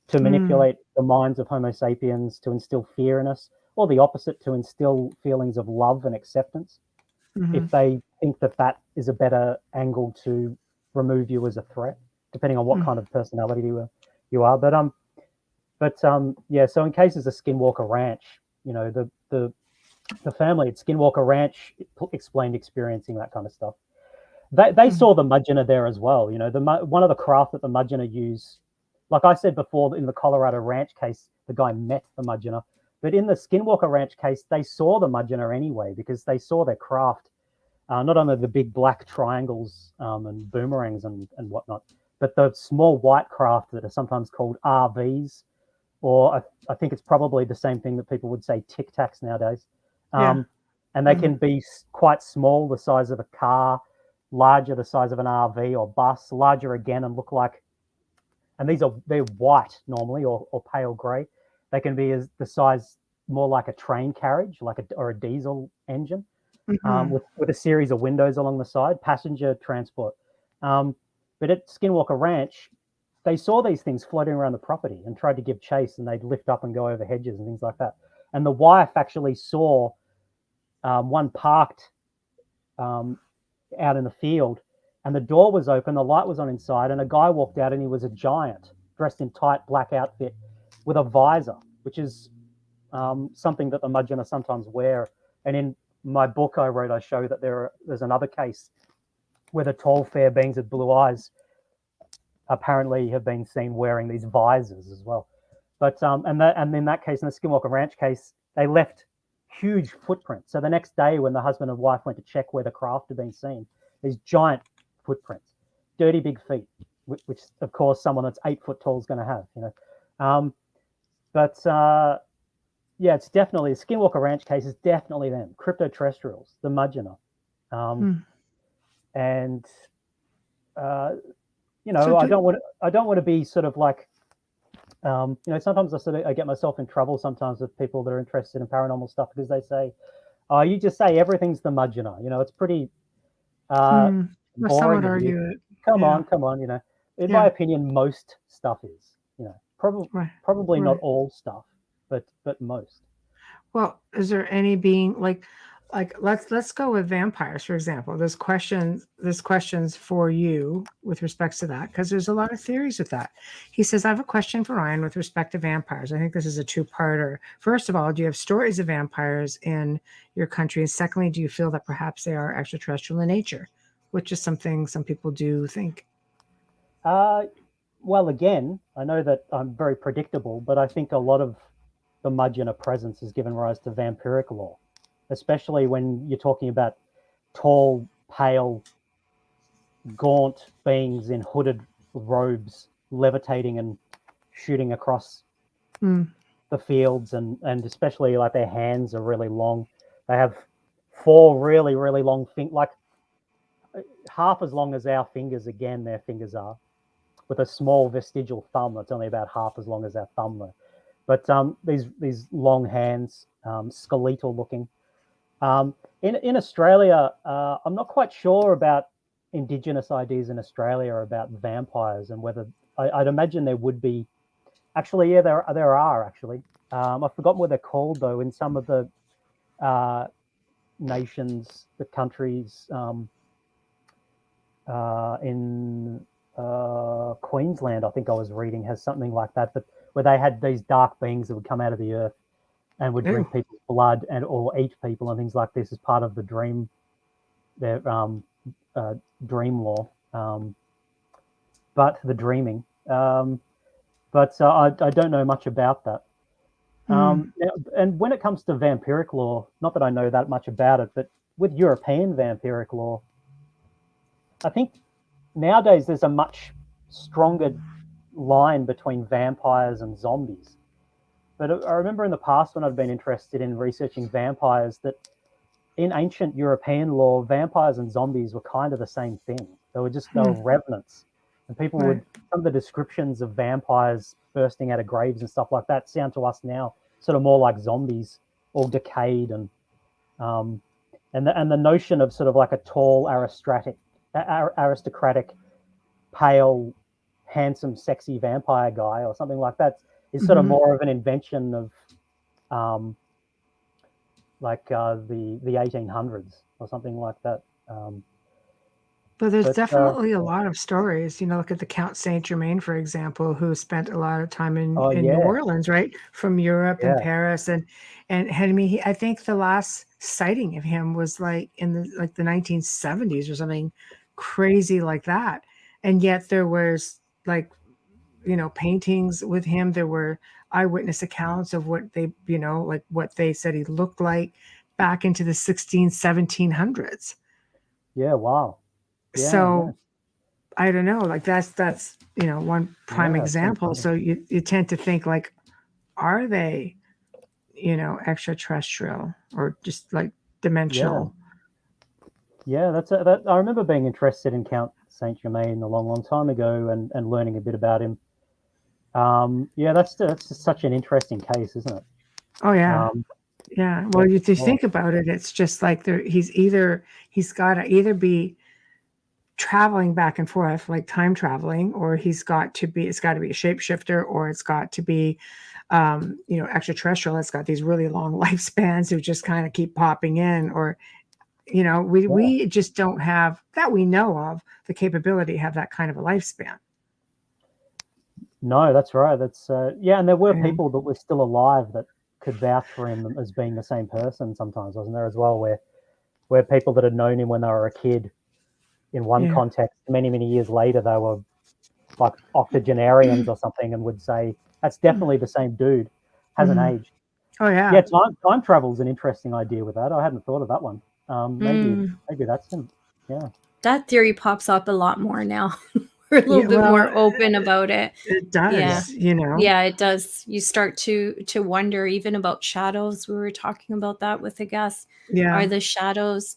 to manipulate the minds of Homo sapiens, to instill fear in us, or the opposite, to instill feelings of love and acceptance. Mhm. If they think that that is a better angle to remove you as a threat, depending on what kind of personality you are. But yeah. So in cases of Skinwalker Ranch, you know, the family at Skinwalker Ranch explained experiencing that kind of stuff. They saw the Mudgeonor there as well. You know, one of the craft that the Mudgeonor use, like I said before, in the Colorado Ranch case, the guy met the Mudgeonor. But in the Skinwalker Ranch case, they saw the Mudgeonor anyway, because they saw their craft, not only the big black triangles and boomerangs and whatnot, but the small white craft that are sometimes called RVs, or I think it's probably the same thing that people would say Tic Tacs nowadays. Yeah. And they can be quite small, the size of a car, larger, the size of an RV or bus, larger again, and look like, and they're white normally, or pale grey. They can be as the size more like a train carriage, or a diesel engine, with a series of windows along the side, passenger transport. But at Skinwalker Ranch, they saw these things floating around the property and tried to give chase, and they'd lift up and go over hedges and things like that. And the wife actually saw one parked out in the field, and the door was open, the light was on inside, and a guy walked out, and he was a giant dressed in tight black outfit with a visor, which is something that the Mudgeonor sometimes wear. And in my book I show that there's another case where the tall, fair beings with blue eyes apparently have been seen wearing these visors as well. But and in that case, in the Skinwalker Ranch case, they left huge footprints. So the next day, when the husband and wife went to check where the craft had been seen, these giant footprints, dirty big feet, which of course someone that's 8 foot tall is going to have, you know. Yeah, it's definitely, the Skinwalker Ranch case is definitely them, Cryto-Terrestrials, the Mudgeonor. And you know, so I don't want to be sort of like, you know, sometimes I get myself in trouble sometimes with people that are interested in paranormal stuff, because they say, "Oh, you just say everything's the Mudgeonor." You know, it's pretty boring. Some would argue it. Come on. You know, in my opinion, most stuff is. You know, probably not all stuff, but most. Well, is there any being like let's go with vampires, for example. There's questions for you with respect to that, because there's a lot of theories with that. He says, I have a question for Ryan with respect to vampires. I think this is a two-parter. First of all, do you have stories of vampires in your country? And secondly, do you feel that perhaps they are extraterrestrial in nature, which is something some people do think? Well, again, I know that I'm very predictable, but I think a lot of the Mudgeonor presence has given rise to vampiric lore, especially when you're talking about tall, pale, gaunt beings in hooded robes levitating and shooting across the fields, and especially like their hands are really long. They have 4 really, really long fingers, like half as long as our fingers, again, their fingers are, with a small vestigial thumb that's only about half as long as our thumb though. But these long hands, skeletal looking. In Australia, I'm not quite sure about Indigenous ideas in Australia about vampires, and whether I'd imagine there would be. Actually, yeah, there are actually. I've forgotten what they're called though. In some of the nations, the countries in Queensland, I think I was reading, has something like that, but where they had these dark beings that would come out of the earth and would drink people's blood or eat people and things like this as part of their dream lore, but the dreaming. But I don't know much about that. And when it comes to vampiric lore, not that I know that much about it, but with European vampiric lore, I think nowadays there's a much stronger line between vampires and zombies. But I remember in the past when I'd been interested in researching vampires, that in ancient European lore, vampires and zombies were kind of the same thing. They were revenants. And people would, some of the descriptions of vampires bursting out of graves and stuff like that sound to us now sort of more like zombies, all decayed, and the notion of sort of like a tall, aristocratic, pale, handsome, sexy vampire guy or something like that is sort of more of an invention of like the 1800s or something like that. But there's But definitely a lot of stories. Look at the Count Saint Germain, for example, who spent a lot of time in oh New yeah, Orleans, right, from Europe and yeah, Paris, and I mean, I think the last sighting of him was like in the 1970s or something crazy like that. And yet there was like paintings with him. There were eyewitness accounts of what they like what they said he looked like back into the 1700s. yeah. Wow. Yeah, yeah, So I don't know, like that's one prime yeah. It's example. incredible. So you tend to think like, are they extraterrestrial or just like Yeah, dimensional? yeah. That I remember being interested in Count Saint Germain a long, long time ago, and learning a bit about him. Yeah, that's just such an interesting case, isn't it? Oh yeah, Um, yeah. yeah, Well, you for to sure. think about it, it's just like he's got to either be traveling back and forth like time traveling, or it's got to be a shapeshifter, or it's got to be extraterrestrial. It's got these really long lifespans who just kind of keep popping in, or Yeah. we just don't have that, we know of the capability to have that kind of a lifespan. No, that's right. That's yeah, and there were Yeah. people that were still alive that could vouch for him as being the same person. Sometimes, wasn't there as well, where people that had known him when they were a kid in one Yeah. context, many, many years later, they were like octogenarians or something, and would say that's definitely the same dude, hasn't Mhm. aged. Oh yeah. Yeah, time travel is an interesting idea with that. I hadn't thought of that one. Maybe that's him. Yeah, That theory pops up a lot more now. We're a little Yeah, bit well, more open about it. it yeah, does, Yeah, it does. You start to wonder even about shadows. We were talking about that with a guest. Are Yeah. the shadows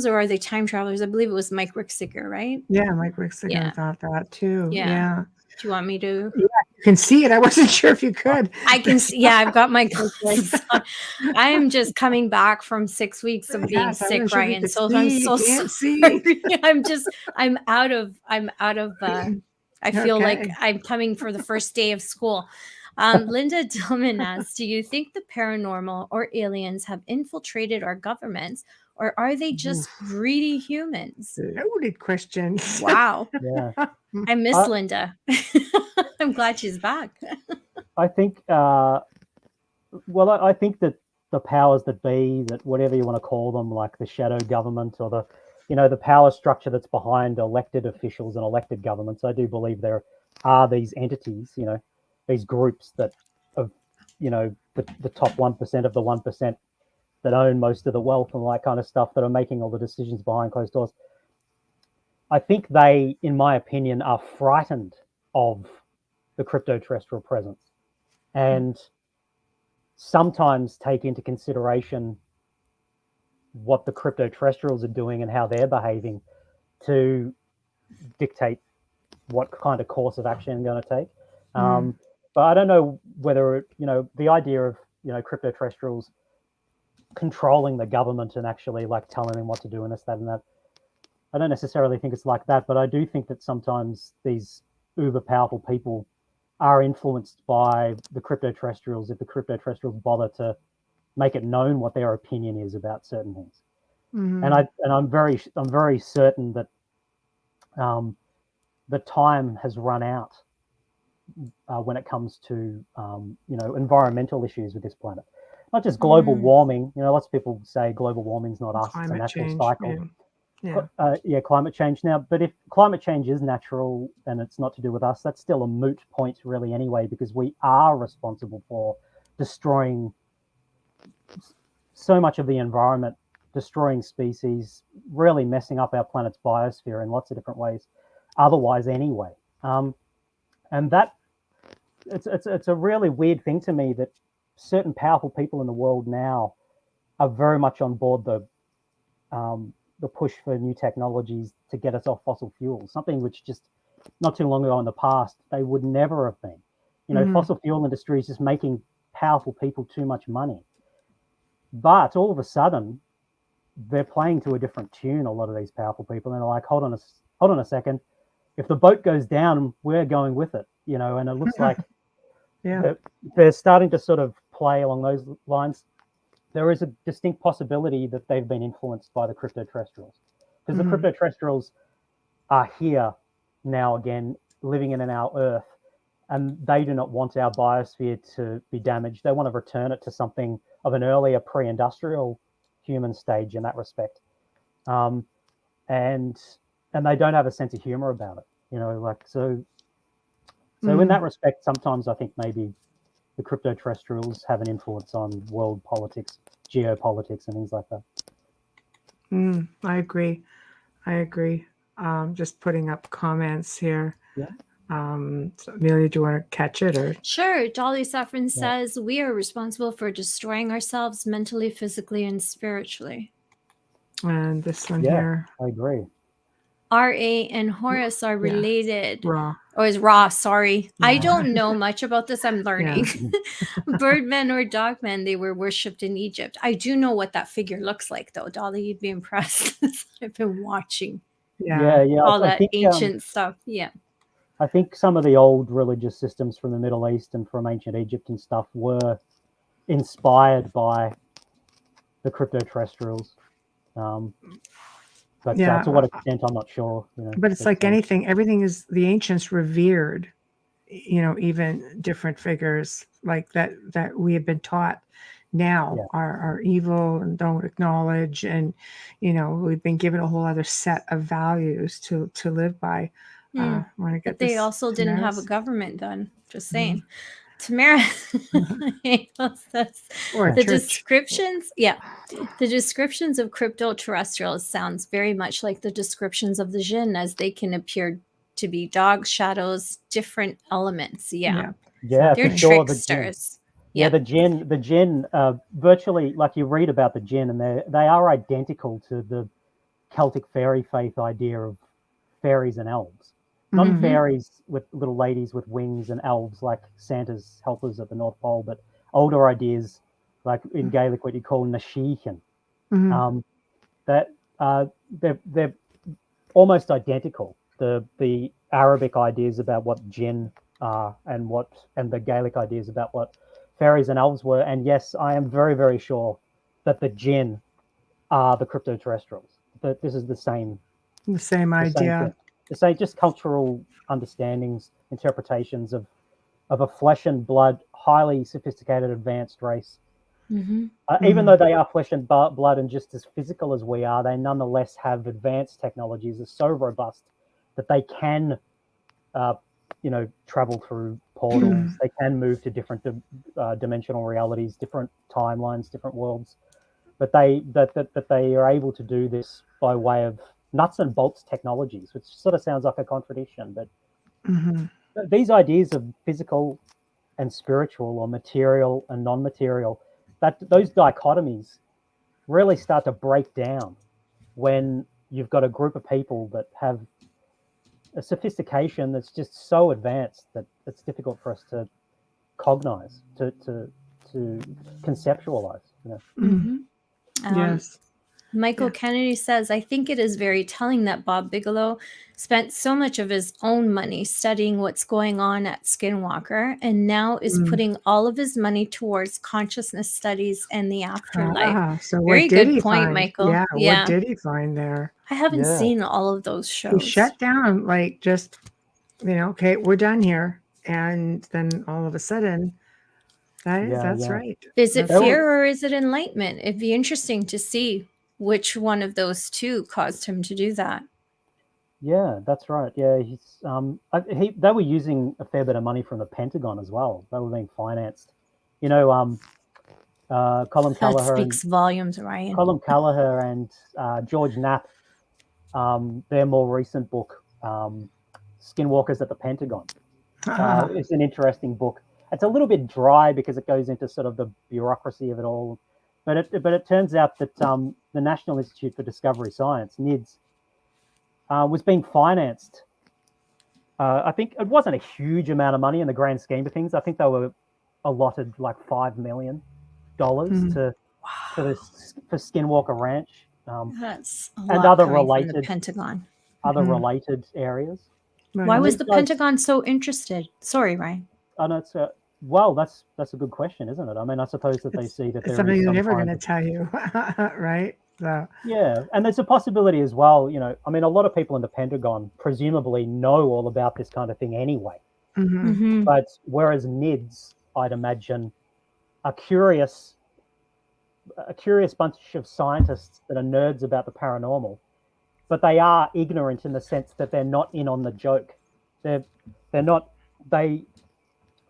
or are they time travelers? I believe it was Mike Rixiger, right? Yeah, Mike Rixiger Yeah. thought that too. Yeah. Yeah. Do you want me to? Yeah, you can see it. I wasn't sure if you could. I can see. Yeah, I've got my glasses Okay. on. I am just coming back from 6 weeks of being Yes, I wasn't sick, sure if you Ryan. could So I'm see. You so can't see. sorry. I'm out of I feel like Okay. I'm coming for the first day of school. Linda Dillman asks, do you think the paranormal or aliens have infiltrated our governments, or are they just greedy humans? Loaded questions. Wow. yeah. I miss Linda. I'm glad she's back. I think. Well, I think that the powers that be, that whatever you want to call them, like the shadow government or the power structure that's behind elected officials and elected governments, I do believe there are these entities, these groups that of, the top 1% of the 1% that own most of the wealth and all that kind of stuff, that are making all the decisions behind closed doors. I think they, in my opinion, are frightened of the crypto-terrestrial presence, and sometimes take into consideration what the crypto-terrestrials are doing and how they're behaving to dictate what kind of course of action I'm going to take. But I don't know whether, the idea of, crypto-terrestrials controlling the government and actually like telling them what to do and this, that, and that. I don't necessarily think it's like that, but I do think that sometimes these uber powerful people are influenced by the crypto-terrestrials if the crypto-terrestrials bother to make it known what their opinion is about certain things. And I'm very certain that the time has run out when it comes to environmental issues with this planet. Not just global warming. Lots of people say global warming is not us; it's a natural cycle. Yeah. Climate change. Now, but if climate change is natural and it's not to do with us, that's still a moot point, really, anyway, because we are responsible for destroying so much of the environment, destroying species, really messing up our planet's biosphere in lots of different ways. Otherwise, anyway, and that it's a really weird thing to me that certain powerful people in the world now are very much on board the push for new technologies to get us off fossil fuels, something which just not too long ago in the past they would never have been. Fossil fuel industry is just making powerful people too much money. But all of a sudden, they're playing to a different tune, a lot of these powerful people, and they're like, hold on a second. If the boat goes down, we're going with it, and it looks like they're starting to sort of play along those lines. there is a distinct possibility that they've been influenced by the crypto-terrestrials, because the crypto-terrestrials are here now again, living in our Earth, and they do not want our biosphere to be damaged. They want to return it to something of an earlier pre-industrial human stage in that respect, and they don't have a sense of humor about it, you know, like so. So in that respect, sometimes I think maybe the crypto-terrestrials have an influence on world politics, geopolitics, and things like that. I agree. Just putting up comments here. Yeah. So Amelia, do you want to catch it or? Sure. Dolly Saffron says we are responsible for destroying ourselves mentally, physically, and spiritually. And this one here. I agree. R.A. and Horace are related. Raw. Oh, it's Raw. Sorry. I don't know much about this. I'm learning. Birdmen or dogmen, they were worshipped in Egypt. I do know what that figure looks like, though. Dolly, you'd be impressed. I've been watching all that ancient stuff. Yeah. I think some of the old religious systems from the Middle East and from ancient Egypt and stuff were inspired by the crypto-terrestrials. But to what extent, I'm not sure. You know, but it's like anything. Everything is the ancients revered. You know, even different figures like that we have been taught now are evil and don't acknowledge, and you know, we've been given a whole other set of values to live by. But they also didn't have a government then. Just saying. Tamara says the descriptions, the descriptions of crypto-terrestrials sounds very much like the descriptions of the jinn, as they can appear to be dogs, shadows, different elements. Yeah, they're tricksters. The jinn, virtually, like you read about the jinn, and they are identical to the Celtic fairy faith idea of fairies and elves. Not fairies with little ladies with wings and elves like Santa's helpers at the North Pole, but older ideas like in Gaelic what you call Nasheechan. That they're almost identical. The Arabic ideas about what jinn are and the Gaelic ideas about what fairies and elves were. And yes, I am very, very sure that the jinn are the crypto-terrestrials. That this is the same idea. To say just cultural understandings, interpretations of a flesh and blood, highly sophisticated, advanced race. Even though they are flesh and blood and just as physical as we are, they nonetheless have advanced technologies that are so robust that they can, travel through portals. They can move to different dimensional realities, different timelines, different worlds. But they are able to do this by way of nuts and bolts technologies, which sort of sounds like a contradiction, but these ideas of physical and spiritual, or material and non-material, that those dichotomies really start to break down when you've got a group of people that have a sophistication that's just so advanced that it's difficult for us to cognize, to conceptualize. You know? Yes. Michael Kennedy says, I think it is very telling that Bob Bigelow spent so much of his own money studying what's going on at Skinwalker, and now is putting all of his money towards consciousness studies and the afterlife. So very good point, Michael. What did he find there? I haven't seen all of those shows. He shut down, like, just, okay, we're done here. And then all of a sudden, that's right. Is it fear or is it enlightenment? It'd be interesting to see which one of those two caused him to do that. Yeah, that's right. Yeah, they were using a fair bit of money from the Pentagon as well. They were being financed. Colin Kelleher. That speaks volumes, Ryan. Colin Kelleher and George Knapp, their more recent book, Skinwalkers at the Pentagon. It's an interesting book. It's a little bit dry because it goes into sort of the bureaucracy of it all. But it turns out that the National Institute for Discovery Science, NIDS, was being financed. I think it wasn't a huge amount of money in the grand scheme of things. I think they were allotted like $5 million for Skinwalker Ranch. That's a and lot other coming from related the Pentagon. Other related areas. Why was the Pentagon so interested? Sorry, Ryan. Oh no, Well, that's a good question, isn't it? I mean, I suppose that they see that It's there something is they're some never kind going to tell you, right? So, yeah, and there's a possibility as well. You know, I mean, a lot of people in the Pentagon presumably know all about this kind of thing anyway. mhm. Mhm. But whereas NIDS, I'd imagine, are curious, a curious bunch of scientists that are nerds about the paranormal, but they are ignorant in the sense that they're not in on the joke. They're not they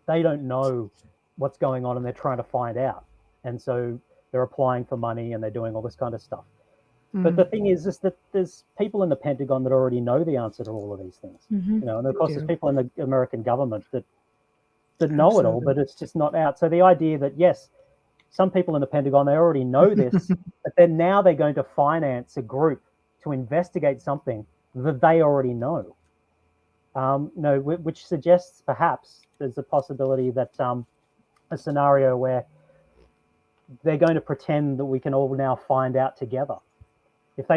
they don't know what's going on and they're trying to find out, and so they're applying for money and they're doing all this kind of stuff. But the thing is that there's people in the Pentagon that already know the answer to all of these things. Mhm. You know, and of course there's do. people in the American government that know it all, Absolutely. but it's just not out. So the idea that yes, some people in the Pentagon they already know this, but then now they're going to finance a group to investigate something that they already know. No, which suggests perhaps there's a possibility that a scenario where they're going to pretend that we can all now find out together. If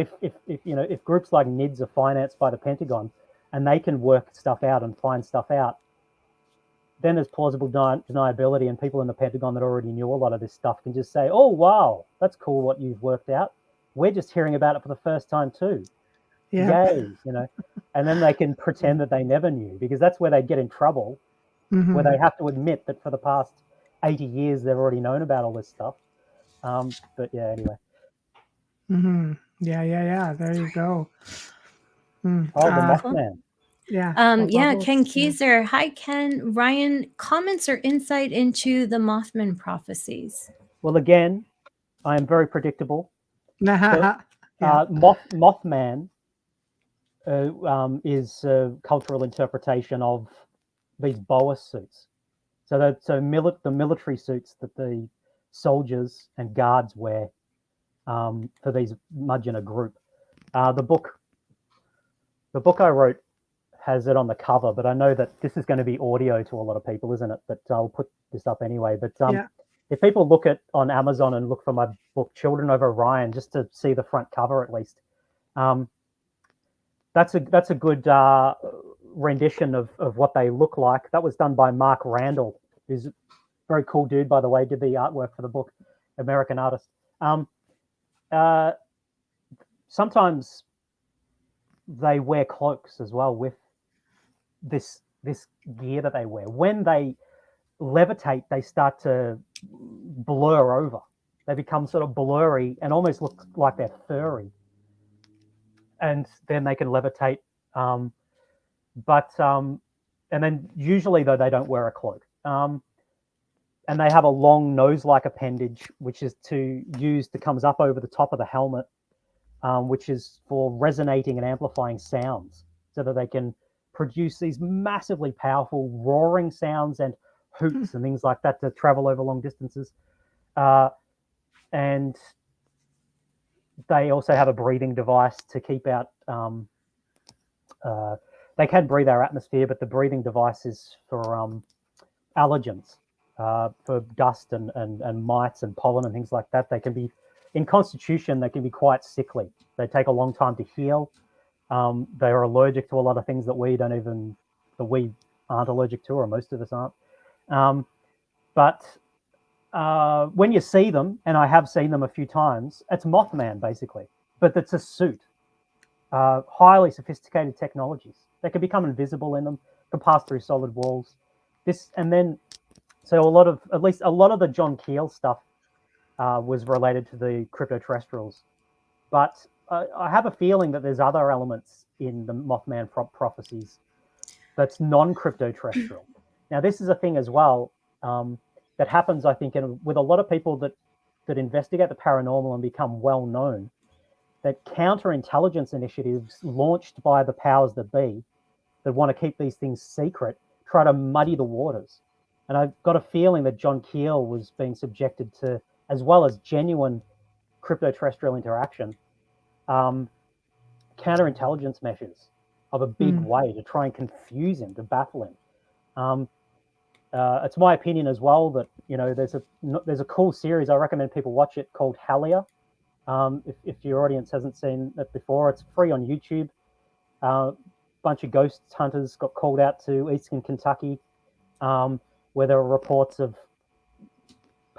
you know, if groups like NIDS are financed by the Pentagon and they can work stuff out and find stuff out, then there's plausible deniability, and people in the Pentagon that already knew a lot of this stuff can just say, "Oh wow, that's cool what you've worked out. We're just hearing about it for the first time too. Yeah. Yay!" You know, and then they can pretend that they never knew, because that's where they get in trouble, where they have to admit that for the past 80 years they've already known about all this stuff. But yeah, anyway. Yeah. There you go. Oh, the Cool. Mothman. Yeah. Yeah, bubbles, Ken yeah. Keyser. Hi, Ken. Ryan, comments or insight into the Mothman prophecies? Well, again, I am very predictable. So, Yeah. Mothman is a cultural interpretation of these boa suits. So the military suits that the soldiers and guards wear for these Mudgeonah group. The book I wrote has it on the cover, but I know that this is going to be audio to a lot of people, isn't it? But I'll put this up anyway. But Yeah. if people look at on Amazon and look for my book Children of Orion, just to see the front cover at least, that's a good rendition of what they look like. That was done by Mark Randall, who's a very cool dude, by the way. Did the artwork for the book, American artist. Sometimes they wear cloaks as well with this gear that they wear. When they levitate, they start to blur over. They become sort of blurry and almost look like they're furry. And then they can levitate. And then usually though they don't wear a cloak. And they have a long nose-like appendage, which is that comes up over the top of the helmet, which is for resonating and amplifying sounds, so that they can produce these massively powerful roaring sounds and hoots and things like that to travel over long distances. And they also have a breathing device to keep out. They can breathe our atmosphere, but the breathing device is for allergens, for dust and mites and pollen and things like that. They can be, in constitution, they can be quite sickly. They take a long time to heal. They are allergic to a lot of things that we aren't allergic to, or most of us aren't. But when you see them, and I have seen them a few times, it's Mothman basically, but it's a suit. Highly sophisticated technologies. They can become invisible in them, can pass through solid walls. So at least a lot of the John Keel stuff was related to the Cryto-Terrestrials, but I have a feeling that there's other elements in the Mothman prophecies that's non-Cryto-Terrestrial. Now, this is a thing as well that happens, I think, with a lot of people that investigate the paranormal and become well known. That counterintelligence initiatives launched by the powers that be, that want to keep these things secret, try to muddy the waters. And I've got a feeling that John Keel was being subjected to, as well as genuine crypto-terrestrial interaction, counterintelligence measures of a big way to try and confuse him, to baffle him. It's my opinion as well that, you know, there's a cool series, I recommend people watch it, called Halia. If your audience hasn't seen it before, it's free on YouTube. Bunch of ghost hunters got called out to Eastern Kentucky. where there were reports of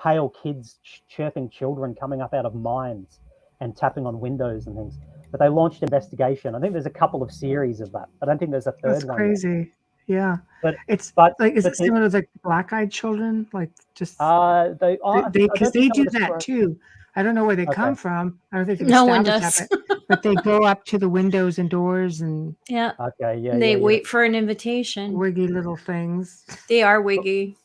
pale kids chirping children coming up out of mines and tapping on windows and things. But they launched an investigation. I think there's a couple of series of that. I don't think there's a third That's one yet. crazy. Yeah. But It's but like, is but it similar to like black-eyed children? Like just they because they do that too. I don't know where they come Okay. from. I don't think they've No one established does. that, but they go up to the windows and doors and Yeah. Okay, yeah, They yeah, yeah. wait for an invitation. wiggy little things. They are wiggy.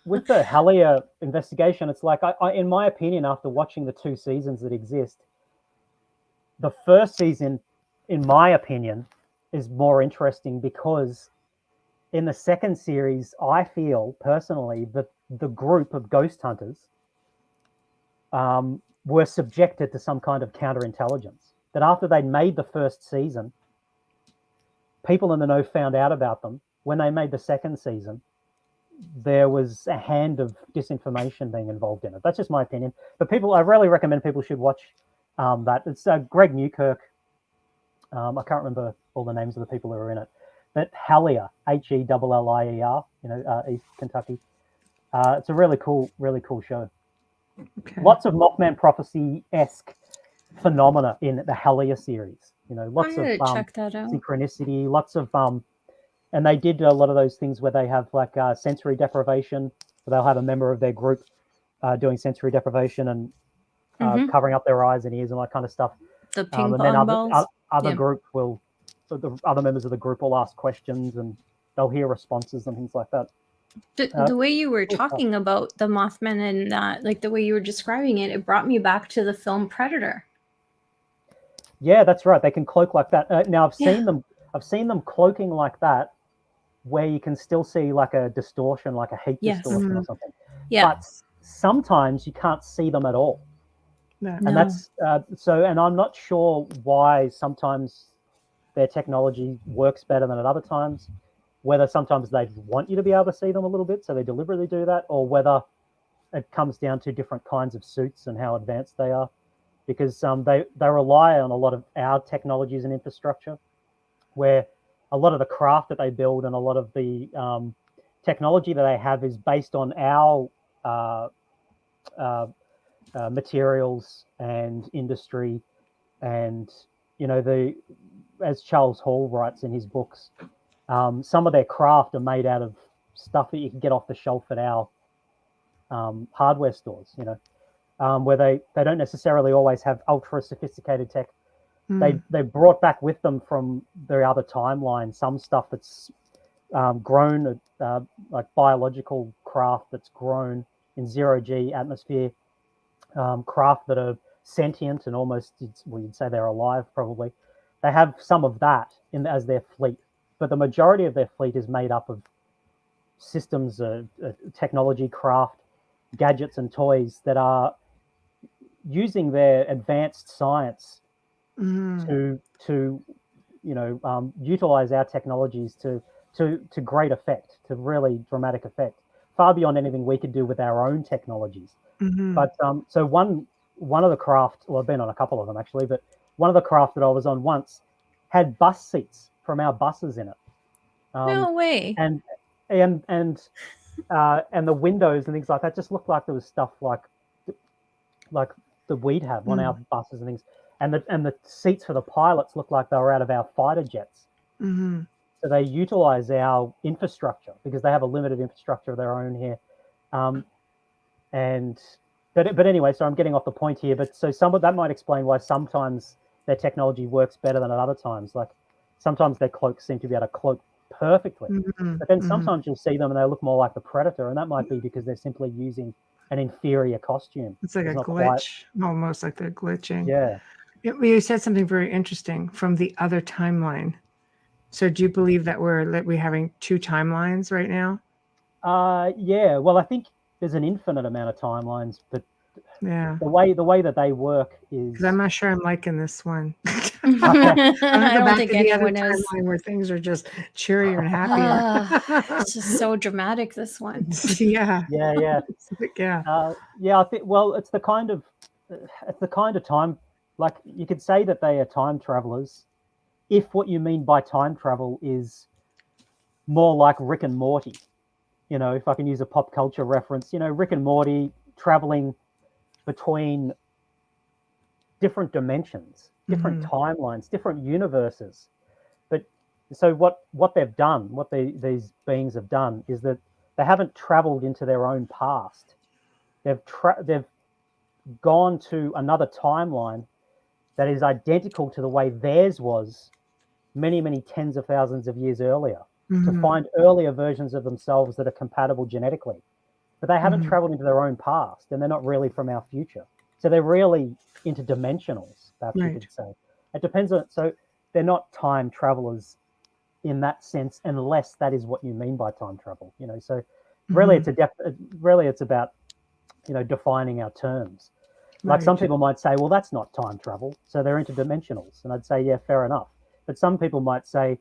With the Halia investigation, it's like, I, in my opinion, after watching the 2 seasons that exist, the first season, in my opinion, is more interesting because in the second series, I feel personally that the group of ghost hunters were subjected to some kind of counterintelligence. That after they'd made the first season, people in the know found out about them. When they made the second season, there was a hand of disinformation being involved in it. That's just my opinion. But I really recommend people should watch that. It's Greg Newkirk. I can't remember all the names of the people that are in it. But Halia, Hellier, East Kentucky. It's a really cool show. Okay. Lots of Mothman Prophecy-esque phenomena in the Halia series. Lots I'm of gonna check that out. synchronicity, lots of and they did a lot of those things where they have like sensory deprivation. So they'll have a member of their group doing sensory deprivation and covering up their eyes and ears and all that kind of stuff. The ping And then pong balls. other group will, so the other members of the group will ask questions and they'll hear responses and things like that. The way you were talking about the Mothman and that, like the way you were describing it, it brought me back to the film Predator. Yeah, that's right. They can cloak like that. Now I've seen them cloaking like that, where you can still see like a distortion, like a heat distortion or something. Yeah. But sometimes you can't see them at all. No. And that's and I'm not sure why sometimes their technology works better than at other times, whether sometimes they want you to be able to see them a little bit, so they deliberately do that, or whether it comes down to different kinds of suits and how advanced they are, because they rely on a lot of our technologies and infrastructure, where a lot of the craft that they build and a lot of the technology that they have is based on our materials and industry, and as Charles Hall writes in his books, some of their craft are made out of stuff that you can get off the shelf at our hardware stores, where they don't necessarily always have ultra sophisticated tech. They brought back with them from their other timeline some stuff that's grown, like biological craft that's grown in 0G atmosphere, craft that are sentient and almost, you'd say they're alive probably. They have some of that as their fleet, but the majority of their fleet is made up of systems, technology, craft, gadgets and toys that are using their advanced science to utilize our technologies to great effect, to really dramatic effect, far beyond anything we could do with our own technologies. But so one of the craft, well, I've been on a couple of them actually, but one of the craft that I was on once had bus seats from our buses in it. No way. And the windows and things like that just looked like there was stuff like that we'd have on our buses and things. And the seats for the pilots looked like they were out of our fighter jets. So they utilize our infrastructure because they have a limited infrastructure of their own here. But anyway, so I'm getting off the point here. But so some of that might explain why sometimes their technology works better than at other times. Like sometimes their cloaks seem to be able to cloak perfectly, but then sometimes you'll see them and they look more like the Predator, and that might be because they're simply using an inferior costume. It's like a glitch, almost like they're glitching. Yeah. You said something very interesting from the other timeline. So do you believe that we're having 2 timelines right now? Yeah. Well, I think there's an infinite amount of timelines, but yeah, the way that they work is. Because I'm not sure I'm liking this one. I don't think anyone is. Where things are just cheerier and happier. It's just so dramatic. This one. Yeah. Yeah. I think. Well, it's the kind of time. Like you could say that they are time travelers, if what you mean by time travel is more like Rick and Morty, you know, if I can use a pop culture reference, you know, Rick and Morty traveling between different dimensions, different timelines, different universes. But so what they've done, these beings have done, is that they haven't traveled into their own past. They've gone to another timeline that is identical to the way theirs was many, many tens of thousands of years earlier, to find earlier versions of themselves that are compatible genetically. But they haven't traveled into their own past, and they're not really from our future. So they're really interdimensionals, perhaps you could say. It depends on, so they're not time travelers in that sense, unless that is what you mean by time travel, you know. So really it's about, you know, defining our terms. Like some people might say, well, that's not time travel, so they're interdimensionals. And I'd say, yeah, fair enough. But some people might say,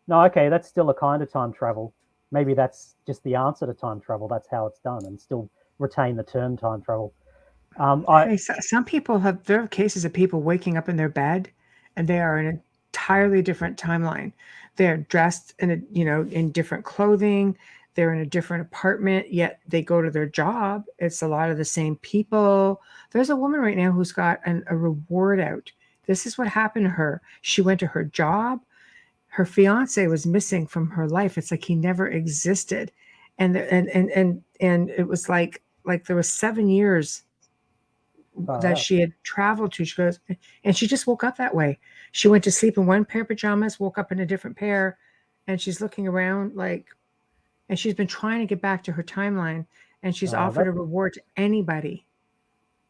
no, okay, that's still a kind of time travel. Maybe that's just the answer to time travel. That's how it's done, and still retain the term time travel. Some people there are cases of people waking up in their bed and they are in an entirely different timeline. They're dressed in different clothing. They're in a different apartment, yet they go to their job. It's a lot of the same people. There's a woman right now who's got a reward out. This is what happened to her. She went to her job. Her fiance was missing from her life. It's like he never existed. And it was like there was 7 years that she had traveled to. She goes, and she just woke up that way. She went to sleep in one pair of pajamas, woke up in a different pair, and she's looking around and she's been trying to get back to her timeline, and she's offered a reward to anybody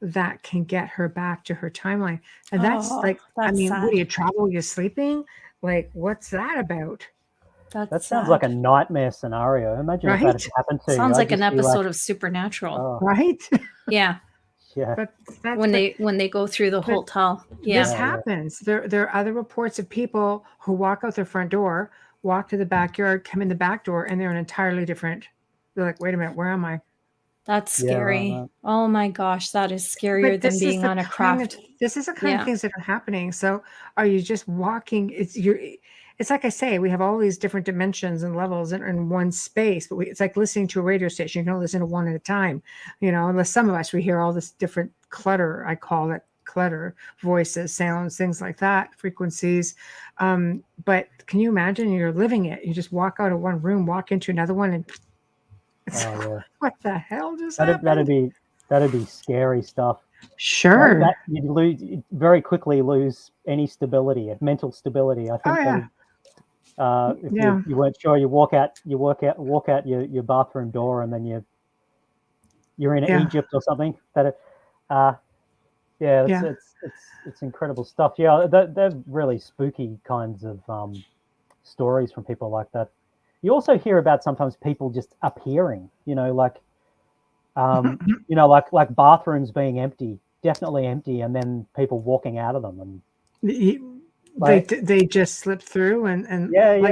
that can get her back to her timeline. And that's sad. What do you travel? You're sleeping? Like, what's that about? That sounds like a nightmare scenario. Imagine if that had happened to you. Sounds like an episode of Supernatural. Right? Yeah. Yeah. But when they go through the hotel. Yeah. This happens. There are other reports of people who walk out their front door, walk to the backyard, come in the back door, and they're an entirely different. They're like, wait a minute, where am I? That's scary. Oh my gosh, that is scarier than being on a craft. This is the kind of things that are happening. So are you just walking? It's like I say, we have all these different dimensions and levels in one space, but it's like listening to a radio station. You can only listen to one at a time, you know, unless some of us, we hear all this different clutter. I call it clutter, voices, sounds, things like that, frequencies. But can you imagine you're living it? You just walk out of one room, walk into another one, and what the hell just happened? That'd be scary stuff. Sure. You'd very quickly lose any stability, mental stability. I think if you weren't sure, you walk out your bathroom door, and then you're in Egypt or something. It's incredible stuff. Yeah, they're really spooky kinds of stories from people like that. You also hear about sometimes people just appearing, you know, like bathrooms being empty, definitely empty, and then people walking out of them, and they just slip through and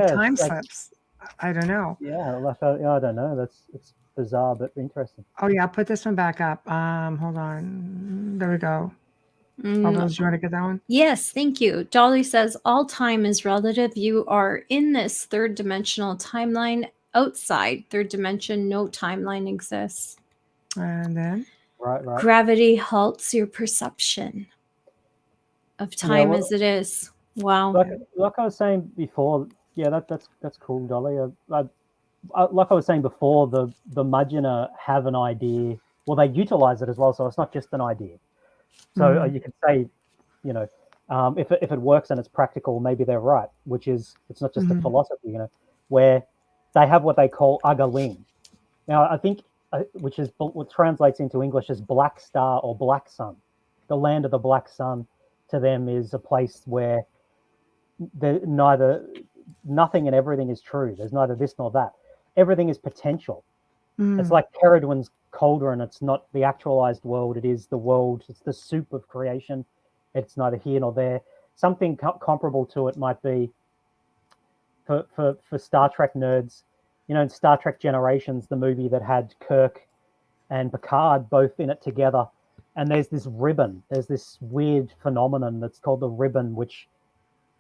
time slips. I don't know. Yeah, I don't know. It's bizarre but interesting. Oh yeah, I'll put this one back up. Hold on. There we go. Although, do you want to get that one? Yes, thank you. Dolly says, all time is relative. You are in this third dimensional timeline. Outside third dimension, no timeline exists. And then? Right. Gravity halts your perception of time as it is. Wow. Like I was saying before, that's cool, Dolly. Like I was saying before, the Mudgeonah have an idea. Well, they utilize it as well, so it's not just an idea. So you could say, you know, if it works and it's practical, maybe they're right. Which is, it's not just a philosophy, you know, where they have what they call Agaling. Now, I think, which is what translates into English as black star or black sun. The land of the black sun to them is a place where nothing and everything is true. There's neither this nor that. Everything is potential. It's like Ceridwen's cauldron. It's not the actualized world. It is the world. It's the soup of creation. It's neither here nor there. Something comparable to it might be for Star Trek nerds. You know, in Star Trek Generations, the movie that had Kirk and Picard both in it together, and there's this ribbon. There's this weird phenomenon that's called the ribbon, which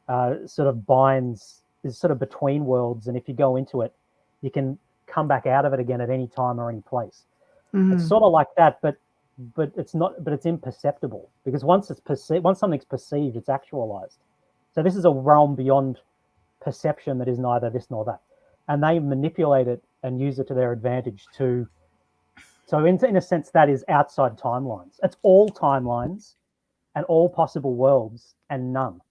sort of binds, is sort of between worlds. And if you go into it, you can come back out of it again at any time or any place. Mhm. It's sort of like that, but it's not. But it's imperceptible, because once something's perceived, it's actualized. So this is a realm beyond perception that is neither this nor that, and they manipulate it and use it to their advantage to. So in a sense, that is outside timelines. It's all timelines and all possible worlds and none.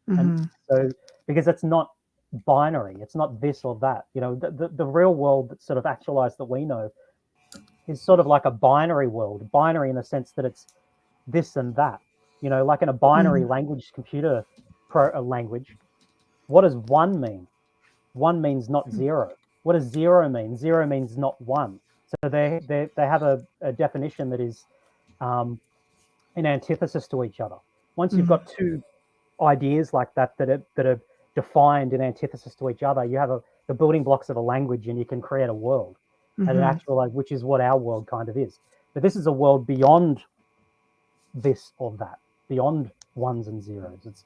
And Mhm. so, because it's not binary, it's not this or that. You know, the real world that's sort of actualized that we know is sort of like a binary world. Binary in the sense that it's this and that. You know, like in a binary language, computer language, what does one mean? One means not zero. What does zero mean? Zero means not one. So they have a definition that is in antithesis to each other. Once you've got two ideas like that are defined in antithesis to each other, you have the building blocks of a language, and you can create a world, and an actual, like, which is what our world kind of is. But this is a world beyond this or that, beyond ones and zeros. It's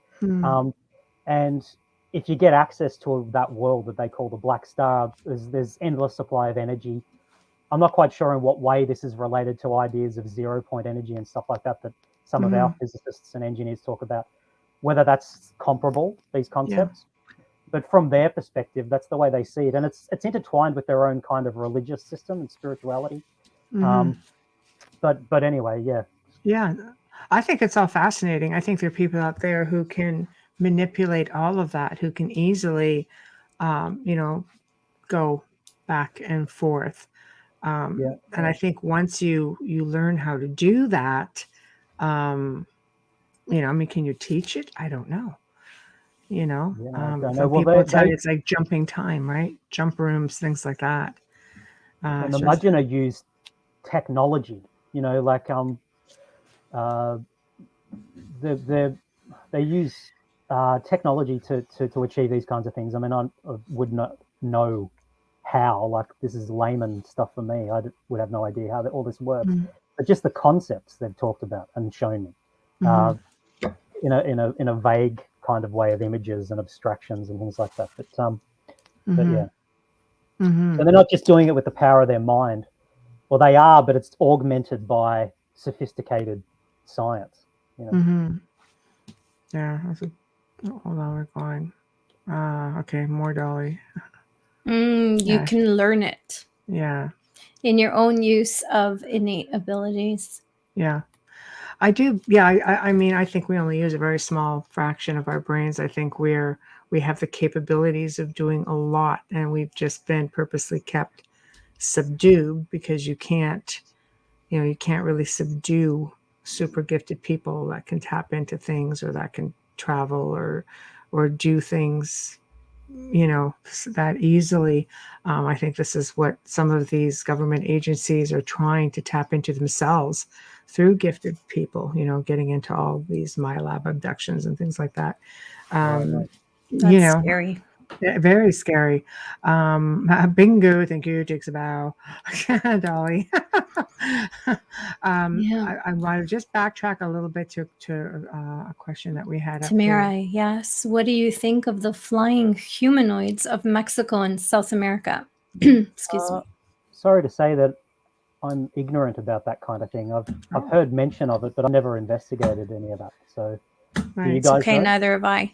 and if you get access to that world that they call the black star, there's endless supply of energy. I'm not quite sure in what way this is related to ideas of 0 point energy and stuff like that some of our physicists and engineers talk about, whether that's comparable, these concepts. But from their perspective, that's the way they see it. And it's intertwined with their own kind of religious system and spirituality. But anyway, yeah. Yeah, I think it's all fascinating. I think there are people out there who can manipulate all of that, who can easily, go back and forth. And I think once you learn how to do that, I mean, can you teach it? I don't know. Some people tell you it's like jumping time, right? Jump rooms, things like that. And Imaginer used technology, like they use technology to achieve these kinds of things. I mean, I would not know how. Like, this is layman stuff for me. I would have no idea how all this works. But just the concepts they've talked about and shown me, in a vague kind of way of images and abstractions and things like that. But yeah. So they're not just doing it with the power of their mind. Well, they are, but it's augmented by sophisticated science. Yeah. Hold on, we're going. Okay, more Dolly. You can learn it. Yeah. In your own use of innate abilities. Yeah. I do. Yeah. I mean, I think we only use a very small fraction of our brains. I think we have the capabilities of doing a lot, and we've just been purposely kept subdued, because you can't really subdue super gifted people that can tap into things, or that can travel or do things, that easily. I think this is what some of these government agencies are trying to tap into themselves through gifted people, getting into all these MyLab abductions and things like that. That's scary. Very scary. Bingo, thank you, Jake's bow. Dolly. I want to just backtrack a little bit to a question that we had. Tamara, yes. What do you think of the flying humanoids of Mexico and South America? Excuse me. Sorry to say that I'm ignorant about that kind of thing. I've heard mention of it, but I've never investigated any of that. So, do you guys know? Neither have I.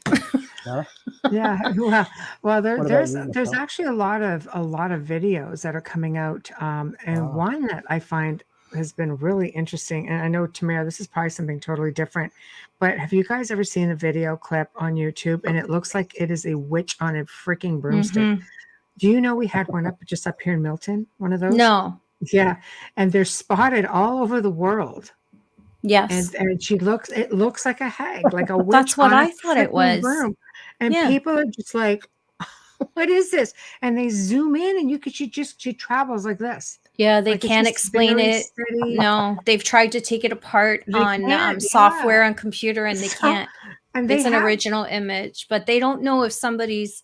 No? Yeah, well, there's actually a lot of videos that are coming out, and one that I find has been really interesting. And I know, Tamara, this is probably something totally different, but have you guys ever seen a video clip on YouTube? And it looks like it is a witch on a freaking broomstick. Do you know we had one up here in Milton? One of those? No. Yeah, and they're spotted all over the world. Yes, and it looks like a hag, like a witch. That's what I thought it was. Broom. And people are just like, what is this? And they zoom in, and she travels like this. Yeah, they can't explain it. Steady. No, they've tried to take it apart on software and computer, and they can't. And it's an original image, but they don't know if somebody's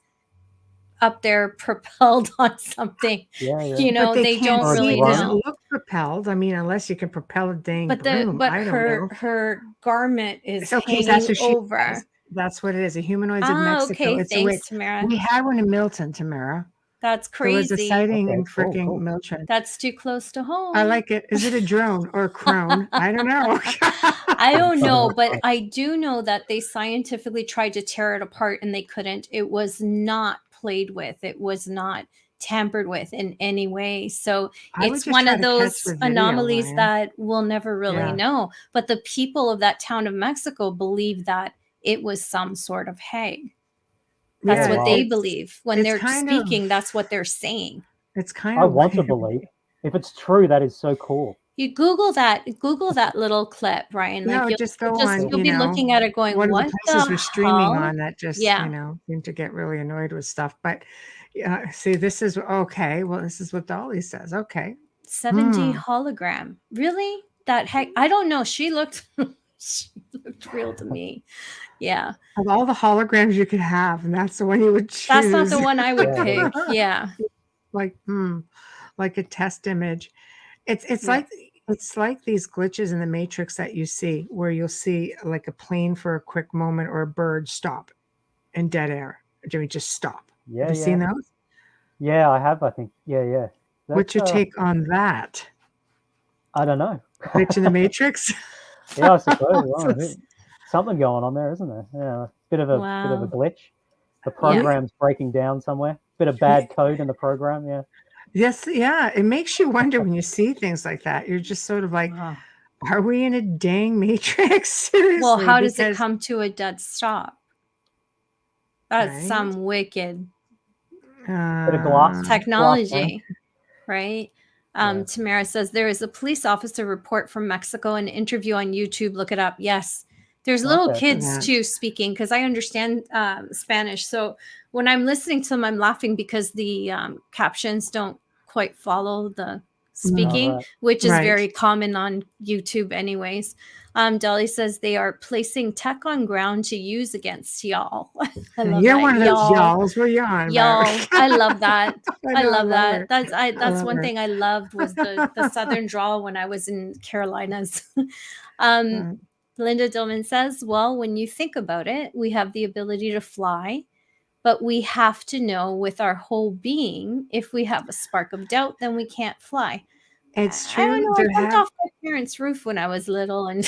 up there propelled on something. Yeah. They don't really know. It doesn't look propelled. I mean, unless you can propel a dang broom. But her garment is hanging over. That's what it is. A humanoids of Mexico. Okay, thanks, Tamara. We had one in Milton, Tamara. That's There was a crazy. sighting in Okay, cool, freaking cool. Mildred. That's too close to home. I like it. Is it a drone or a crone? I don't know. I don't know, but I do know that they scientifically tried to tear it apart and they couldn't. It was not played with. It was not tampered with in any way. So I would it's just one try of to catch those the video, anomalies Ryan. that we'll never really Yeah. know. But the people of that town of Mexico believe that it was some sort of hag. That's Yeah, what they it's- believe. When it's they're kind of- speaking, that's what they're saying. It's kind I of want to like- believe. If it's true, that is so cool. You Google that little clip, Ryan. No, Like just go on, you'll you be know, looking at it going, one of what the places the we're streaming hell? on that just, Yeah. you know, seem to get really annoyed with stuff. But see, this is okay. Well, this is what Dolly says. Okay. 7D hologram. Really? That heck? I don't know. She looked real to me. Yeah. Of all the holograms you could have, and that's the one you would choose. That's not the one I would Yeah. pick. Yeah. Like a test image. It's Yeah. like these glitches in the Matrix that you see, where you'll see like a plane for a quick moment or a bird stop in dead air. Do we just stop? Yeah, Have you yeah. seen those? Yeah, I have, I think. Yeah. What's your That's, take on that? I don't know. Glitch in the Matrix? Yeah, I suppose. Well, something going on there, isn't there? Yeah, bit of a Wow. glitch. The program's breaking down somewhere. Bit of bad code in the program. Yeah. Yes, yeah. It makes you wonder when you see things like that. You're just sort of like, Wow. are we in a dang Matrix? Seriously. Well, how does it Because- come to a dead stop? That's Right. some wicked Bit of glass. technology, right? Tamara says there is a police officer report from Mexico, an interview on YouTube. Look it up. Yes. There's little Okay. kids Yeah. too speaking because I understand Spanish. So when I'm listening to them, I'm laughing because the captions don't quite follow the speaking, right. which is Right. very common on YouTube anyways. Dolly says they are placing tech on ground to use against y'all. I love You're that. one of those y'alls. Where you on? Y'all. I love that. I know, love that. her. That's love one her. thing I loved was the southern drawl when I was in Carolinas. Right. Linda Dillman says, well, when you think about it, we have the ability to fly, but we have to know with our whole being, if we have a spark of doubt, then we can't fly. It's I true. don't know. I There jumped have- off my parents' roof when I was little, and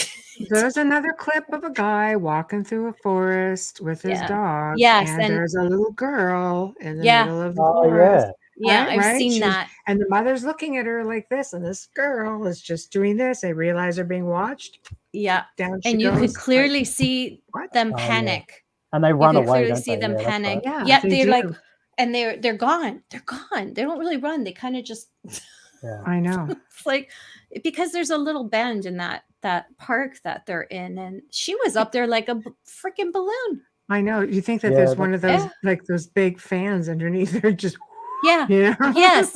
There's another clip of a guy walking through a forest with his Yeah. dog. Yes, and and- there's a little girl in the Yeah. middle of the Oh, forest. yeah. yeah, I've seen She's- that. And the mother's looking at her like this, and this girl is just doing this. They realize they're being watched. Yeah, Down she and you goes. could clearly see What? them Oh, yeah. panic. And they You run could away, clearly don't see they? them Yeah, that's panic. right. Yeah, Yeah, they they're like, do. and they're gone. They're gone. They don't really run. They kind of just. Yeah. I know. It's like because there's a little bend in that park that they're in, and she was up there like a freaking balloon. I know. You think that Yeah, there's one of those Yeah. like those big fans underneath her, just Yeah. you know. Yes,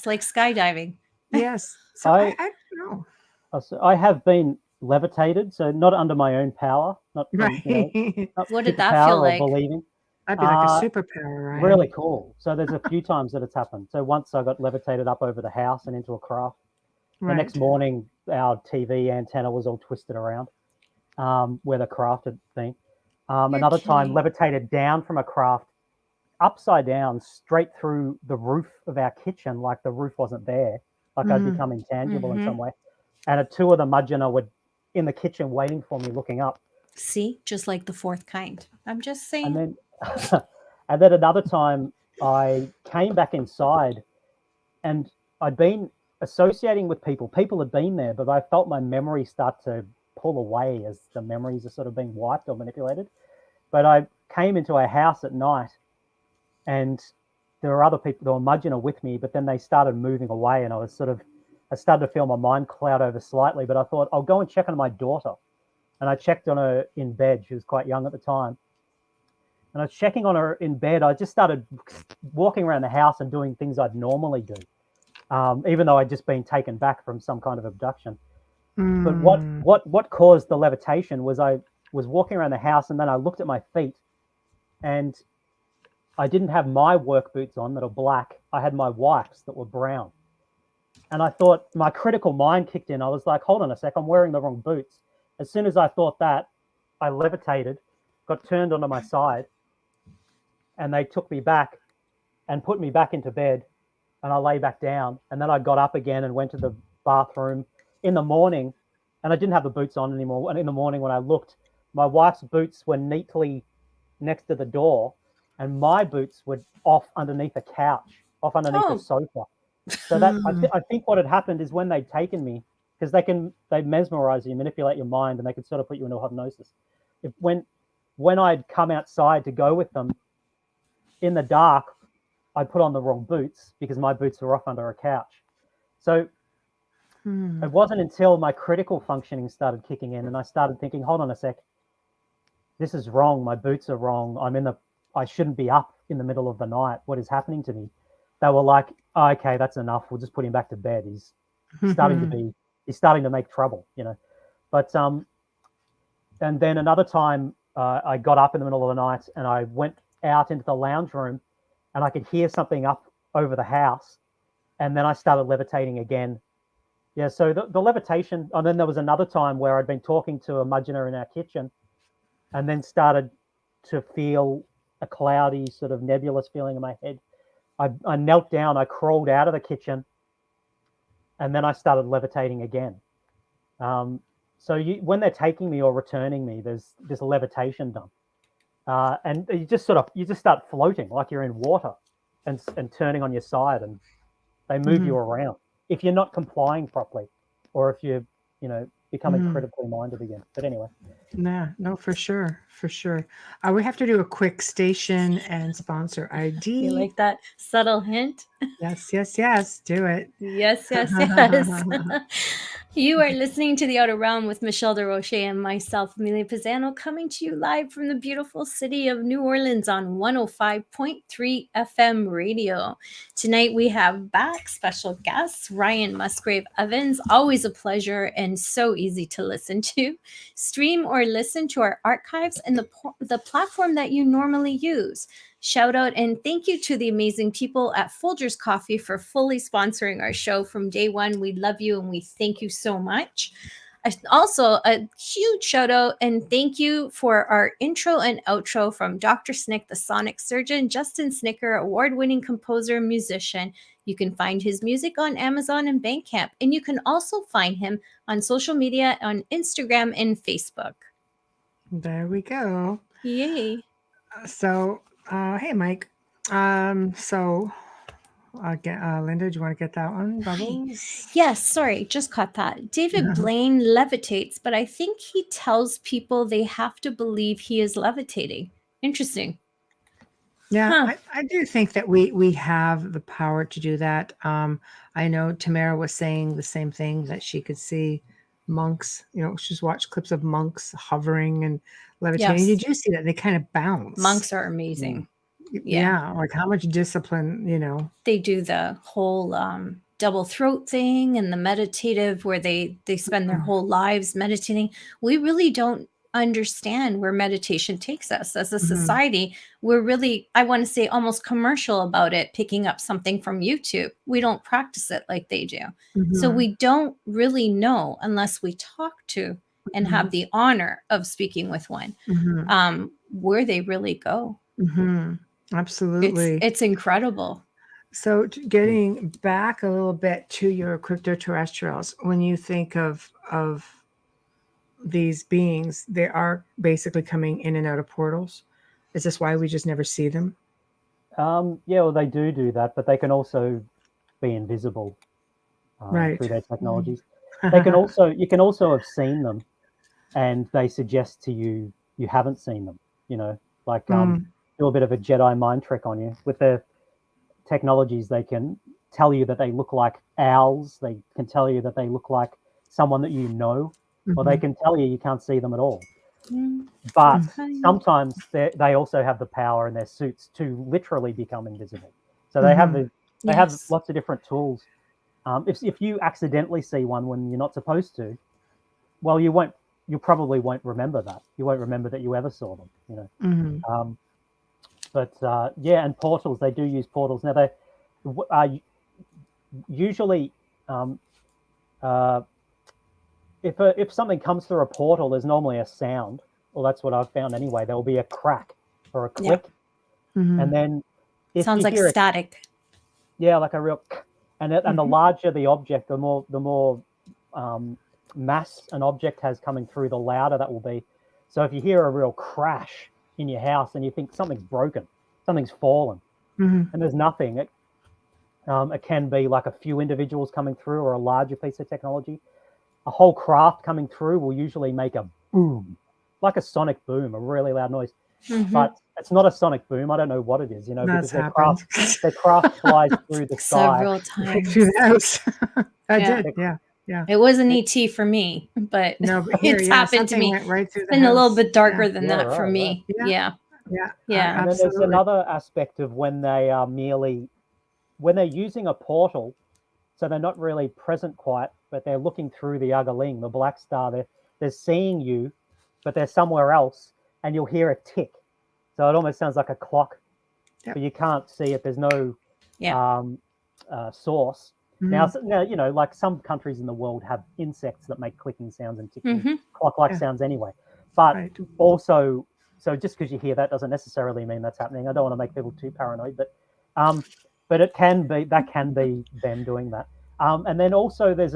like skydiving. yes. So I don't know. I have been levitated, so not under my own power. Not from, Right. not What did that superpower feel or like? Believing. That'd be like a superpower, right? Really cool. So there's a few times that it's happened. So once I got levitated up over the house and into a craft. Right. The next morning, our TV antenna was all twisted around where the craft had been. Another time, kidding. levitated down from a craft, upside down, straight through the roof of our kitchen, like the roof wasn't there, like I'd Mhm. become intangible in Mhm. some way. And two of the mudgeoners were in the kitchen waiting for me, looking up. See, just like the fourth kind. I'm just saying. And then, and then another time, I came back inside, and I'd been associating with people. People had been there, but I felt my memory start to pull away as the memories are sort of being wiped or manipulated. But I came into a house at night, and there were other people, there were mudgeoners with me, but then they started moving away, and I started to feel my mind cloud over slightly. But I thought I'll go and check on my daughter, and I checked on her in bed. She was quite young at the time. And I was checking on her in bed. I just started walking around the house and doing things I'd normally do, even though I'd just been taken back from some kind of abduction. But what caused the levitation was I was walking around the house, and then I looked at my feet, and I didn't have my work boots on that are black. I had my wife's that were brown. And I thought, my critical mind kicked in. I was like, hold on a sec, I'm wearing the wrong boots. As soon as I thought that, I levitated, got turned onto my side, and they took me back. and put me back into bed, and I lay back down, and then I got up again and went to the bathroom in the morning, and I didn't have the boots on anymore. And in the morning when I looked, my wife's boots were neatly next to the door, and my boots were off underneath a couch, off underneath a sofa. So that I think what had happened is when they'd taken me, because they mesmerize you, manipulate your mind, and they could sort of put you into hypnosis. When I'd come outside to go with them in the dark, I put on the wrong boots because my boots were off under a couch. So it wasn't until my critical functioning started kicking in and I started thinking, hold on a sec, this is wrong. My boots are wrong. I shouldn't be up in the middle of the night. What is happening to me? They were like, oh, okay, that's enough. We'll just put him back to bed. He's starting to make trouble, But and then another time I got up in the middle of the night and I went out into the lounge room and I could hear something up over the house. And then I started levitating again. Yeah, so the levitation, and then there was another time where I'd been talking to a mudgeoner in our kitchen and then started to feel a cloudy, sort of nebulous feeling in my head. I knelt down, I crawled out of the kitchen, and then I started levitating again. So when they're taking me or returning me, there's this levitation done. And you just start floating like you're in water and turning on your side, and they move you around if you're not complying properly, or if you're becoming critically minded again. But anyway, no, for sure. We have to do a quick station and sponsor ID. You like that subtle hint? Yes, do it. Yes. You are listening to The Outer Realm with Michelle DeRoche and myself, Amelia Pisano, coming to you live from the beautiful city of New Orleans on 105.3 FM radio. Tonight we have back special guests, Ryan Musgrave Evans, always a pleasure and so easy to listen to. Stream or listen to our archives and the platform that you normally use. Shout out and thank you to the amazing people at Folgers Coffee for fully sponsoring our show from day one. We love you and we thank you so much. Also, a huge shout out and thank you for our intro and outro from Dr. Snick, the sonic surgeon, Justin Snicker, award-winning composer and musician. You can find his music on Amazon and Bandcamp, and you can also find him on social media on Instagram and Facebook. There we go. Yay. So, hey, Mike. So, Linda, do you want to get that one? Bubbles? Yes, sorry, just caught that. David Blaine levitates, but I think he tells people they have to believe he is levitating. Interesting. Yeah, I do think that we have the power to do that. I know Tamara was saying the same thing, that she could see monks, she's watched clips of monks hovering and levitating. Yes. Did you see that? They kind of bounce. Monks are amazing. Yeah, like how much discipline, They do the whole double throat thing and the meditative where they spend their whole lives meditating. We really don't understand where meditation takes us as a society. We're really, I want to say, almost commercial about it, picking up something from YouTube. We don't practice it like they do. So we don't really know unless we talk to and have the honor of speaking with one, where they really go. Absolutely. It's incredible. So getting back a little bit to your crypto-terrestrials, when you think of these beings, they are basically coming in and out of portals. Is this why we just never see them? Yeah, well, they do that, but they can also be invisible through their technologies. They can also, you can also have seen them, and they suggest to you haven't seen them. Do a bit of a Jedi mind trick on you with their technologies. They can tell you that they look like owls. They can tell you that they look like someone that you know. Or they can tell you can't see them at all. But sometimes they also have the power in their suits to literally become invisible. So they have have lots of different tools. If you accidentally see one when you're not supposed to, well, you probably won't remember that. You won't remember that you ever saw them. But and portals, they do use portals. Now they usually. If something comes through a portal, there's normally a sound. Well, that's what I've found anyway. There will be a crack or a click, and then if Sounds you like hear it, static. yeah, like a real, and the larger the object, the more mass an object has coming through, the louder that will be. So if you hear a real crash in your house and you think something's broken, something's fallen, and there's nothing, it can be like a few individuals coming through or a larger piece of technology. A whole craft coming through will usually make a boom, like a sonic boom, a really loud noise. But it's not a sonic boom. I don't know what it is, because their craft flies through the sky. Several times. Through the house. I Yeah. did, yeah. It wasn't ET for me, but No, but here, it's yeah, happened to something me. went right through It's the been a little house. bit darker Yeah. than Yeah, that for right, me. right. Yeah. Yeah. Yeah. And then there's Absolutely. another aspect of when they are when they're using a portal, so they're not really present quite, but they're looking through the Uggaling, the black star. They're seeing you, but they're somewhere else, and you'll hear a tick. So it almost sounds like a clock, Yep. but you can't see it. There's no source. Mhm. Now, like some countries in the world have insects that make clicking sounds and ticking Mhm. clock-like Yeah. sounds anyway. But Right. also, so just because you hear that doesn't necessarily mean that's happening. I don't want to make people too paranoid, but it can be them doing that. And then also there's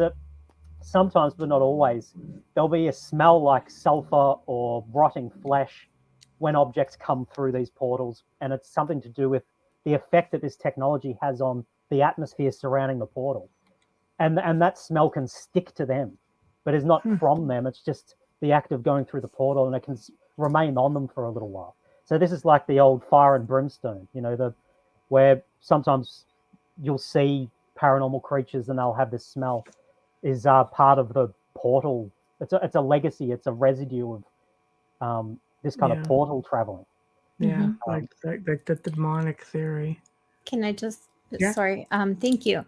sometimes, but not always, there'll be a smell like sulfur or rotting flesh when objects come through these portals, and it's something to do with the effect that this technology has on the atmosphere surrounding the portal, and that smell can stick to them, but is not from them. It's just the act of going through the portal, and it can remain on them for a little while. So this is like the old fire and brimstone, where sometimes you'll see paranormal creatures and they'll have this smell, is part of the portal. It's a legacy. It's a residue of this kind of portal traveling. Yeah, like the demonic theory. Can I just Yeah. sorry. Thank you.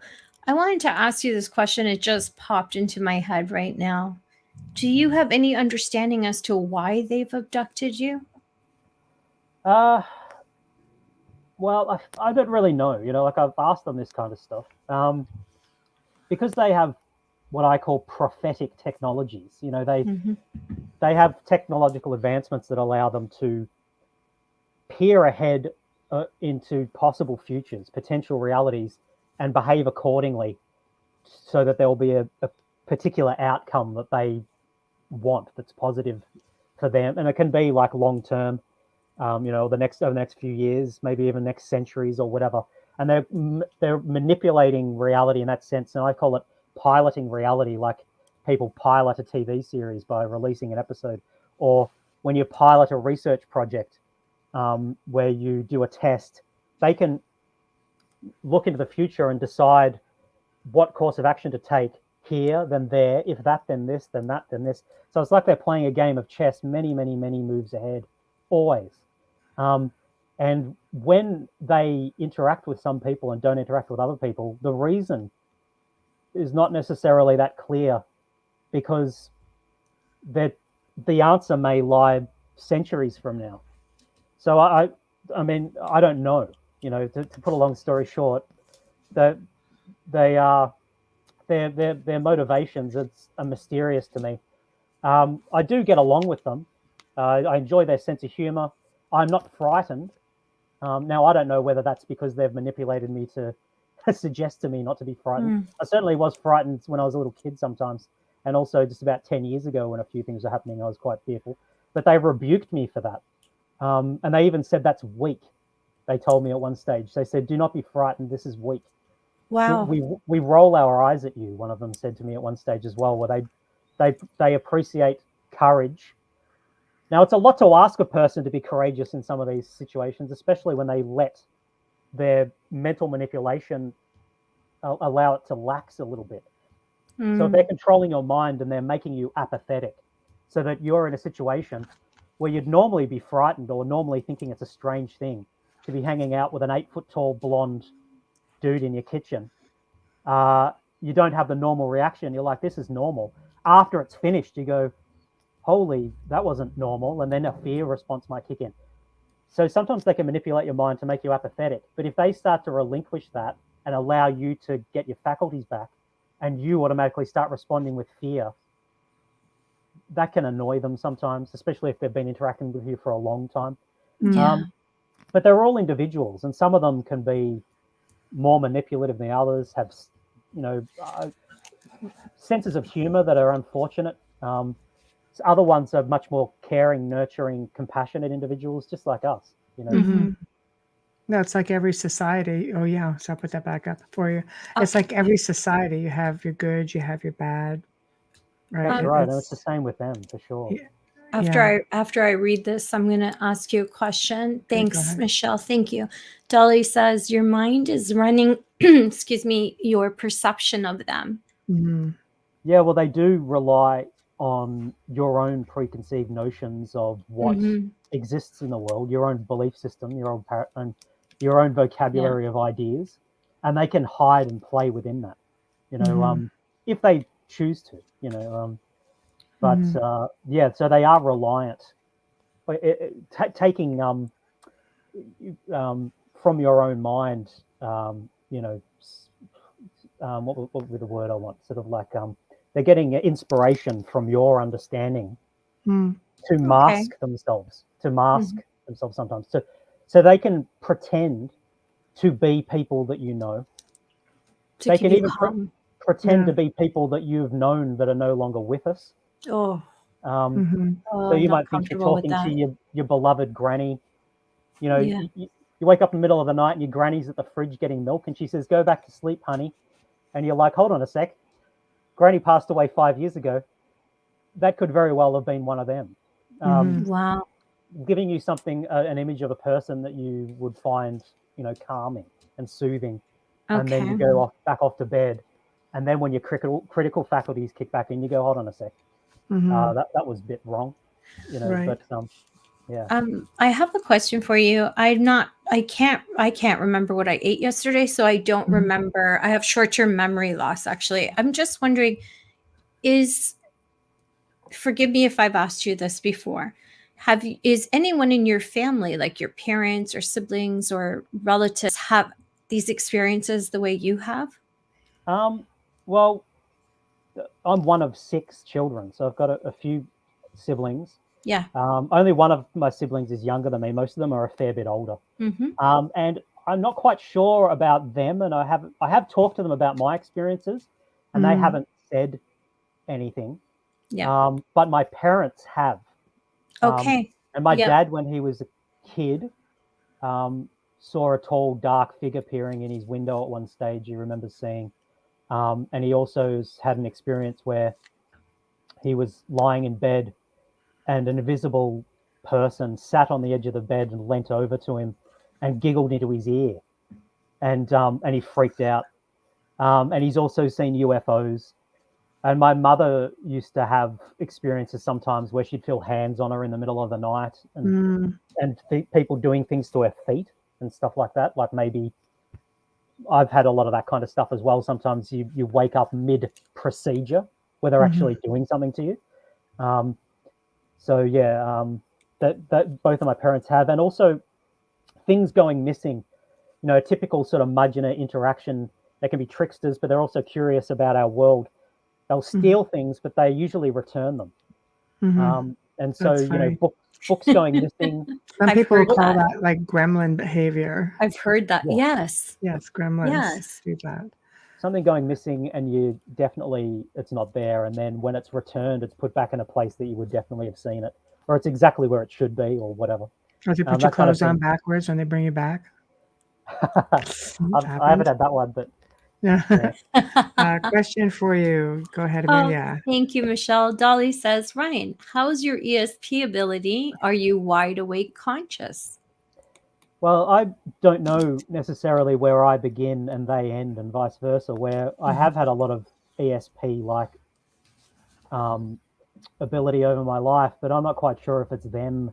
I wanted to ask you this question. It just popped into my head right now. Do you have any understanding as to why they've abducted you? Well, I don't really know. Like I've asked them this kind of stuff. Because they have what I call prophetic technologies. They have technological advancements that allow them to peer ahead into possible futures, potential realities, and behave accordingly, so that there will be a particular outcome that they want that's positive for them, and it can be like long term, the next few years, maybe even next centuries or whatever. And they're manipulating reality in that sense, and I call it piloting reality, like people pilot a TV series by releasing an episode, or when you pilot a research project, where you do a test, they can look into the future and decide what course of action to take here, then there, if that, then this, then that, then this. So it's like they're playing a game of chess, many, many, many moves ahead, always. And when they interact with some people and don't interact with other people, the reason is not necessarily that clear, because the answer may lie centuries from now. So I mean, I don't know. To put a long story short, that their motivations are mysterious to me. I do get along with them. I enjoy their sense of humor. I'm not frightened. Now, I don't know whether that's because they've manipulated me to suggest to me not to be frightened. I certainly was frightened when I was a little kid sometimes, and also just about 10 years ago when a few things were happening, I was quite fearful. But they rebuked me for that. And they even said that's weak. They told me at one stage, they said, "Do not be frightened. This is weak." Wow. We roll our eyes at you. One of them said to me at one stage as well, where they appreciate courage. Now, it's a lot to ask a person to be courageous in some of these situations, especially when they let their mental manipulation allow it to lax a little bit. So if they're controlling your mind and they're making you apathetic, so that you're in a situation where you'd normally be frightened or normally thinking it's a strange thing to be hanging out with an 8-foot tall blonde dude in your kitchen, you don't have the normal reaction. You're like, this is normal. After it's finished, you go, holy, that wasn't normal. And then a fear response might kick in. So sometimes they can manipulate your mind to make you apathetic. But if they start to relinquish that and allow you to get your faculties back, and you automatically start responding with fear, that can annoy them sometimes, especially if they've been interacting with you for a long time. Yeah. but they're all individuals, and some of them can be more manipulative than others, have, you know, senses of humor that are unfortunate. Other ones are much more caring, nurturing, compassionate individuals, just like us, you know. Mm-hmm. No, it's like every society. Oh yeah, so I'll put that back up for you. It's like every society. You have your good, you have your bad, right? That's right, and it's the same with them for sure. Yeah. After I read this, I'm going to ask you a question. Okay, go Thanks, ahead. Michelle. Thank you. Dolly says your mind is running, excuse me, your perception of them. Mm-hmm. Yeah, well, they do rely on your own preconceived notions of what exists in the world, your own belief system, your own vocabulary of ideas, and they can hide and play within that, you know, if they choose to, you know. But yeah, so they are reliant, taking from your own mind, you know, what would be the word I want? Sort of like they're getting inspiration from your understanding to mask themselves, sometimes. So they can pretend to be people that you know. They can even pretend to be people that you've known that are no longer with us. Oh. So you might think you're talking to your beloved granny. You know, you wake up in the middle of the night and your granny's at the fridge getting milk, and she says, "Go back to sleep, honey." And you're like, "Hold on a sec. Granny passed away 5 years ago." That could very well have been one of them. Wow. Giving you something, an image of a person that you would find, you know, calming and soothing. And then you go back off to bed. And then when your critical faculties kick back in, you go, "Hold on a sec. That was a bit wrong." You know, Right. but yeah. I have a question for you. I can't remember what I ate yesterday, so I don't remember. I have short-term memory loss, actually. I'm just wondering, forgive me if I've asked you this before. Is anyone in your family, like your parents or siblings or relatives, have these experiences the way you have? Well, I'm one of 6 children, so I've got a few siblings. Yeah. Only one of my siblings is younger than me. Most of them are a fair bit older. And I'm not quite sure about them, and I have talked to them about my experiences, and they haven't said anything. Yeah. But my parents have. Okay. And my dad, when he was a kid, saw a tall, dark figure peering in his window at one stage. He remembers seeing. And he also had an experience where he was lying in bed and an invisible person sat on the edge of the bed and leant over to him and giggled into his ear. And he freaked out. And he's also seen UFOs. And my mother used to have experiences sometimes where she'd feel hands on her in the middle of the night and people doing things to her feet and stuff like that. Like maybe I've had a lot of that kind of stuff as well. Sometimes you wake up mid-procedure where they're actually doing something to you. So yeah, that both of my parents have. And also things going missing. You know, a typical sort of Mudgeonor interaction. They can be tricksters, but they're also curious about our world. They'll steal things, but they usually return them. And so, That's you funny. know, books going missing. Some people heard call that. that like gremlin behavior. I've heard that. Yeah. Yes. Yes, gremlins Yes. do that. Something going missing, and it's not there. And then when it's returned, it's put back in a place that you would definitely have seen it, or it's exactly where it should be, or whatever. Or they put that your kind of clothes on thing. backwards when they bring you back. I haven't had that one, but Yeah. Question for you. Go ahead, Amelia. Thank you, Michelle. Dolly says, Ryan, how's your ESP ability? Are you wide awake conscious? Well, I don't know necessarily where I begin and they end, and vice versa. Where I have had a lot of ESP like ability over my life, but I'm not quite sure if it's them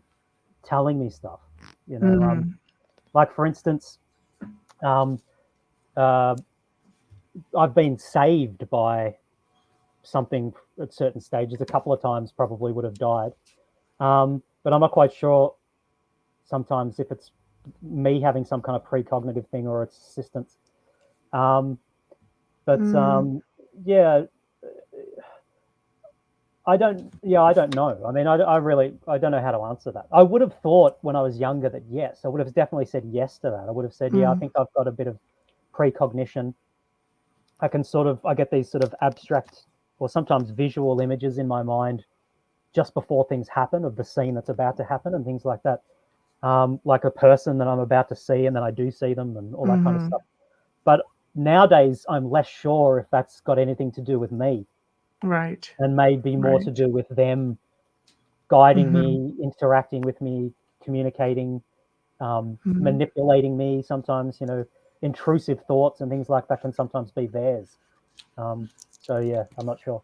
telling me stuff. You know, like for instance, I've been saved by something at certain stages. A couple of times, probably would have died, but I'm not quite sure sometimes if it's me having some kind of precognitive thing or it's assistance. Yeah, I don't know. I mean, I really don't know how to answer that. I would have thought when I was younger that yes, I would have definitely said yes to that. I would have said, yeah, I think I've got a bit of precognition. I get these sort of abstract or sometimes visual images in my mind just before things happen of the scene that's about to happen and things like that. Like a person that I'm about to see and then I do see them and all that kind of stuff. But nowadays, I'm less sure if that's got anything to do with me. Right. And maybe more to do with them guiding me, interacting with me, communicating, manipulating me. Sometimes, intrusive thoughts and things like that can sometimes be theirs. So yeah, I'm not sure.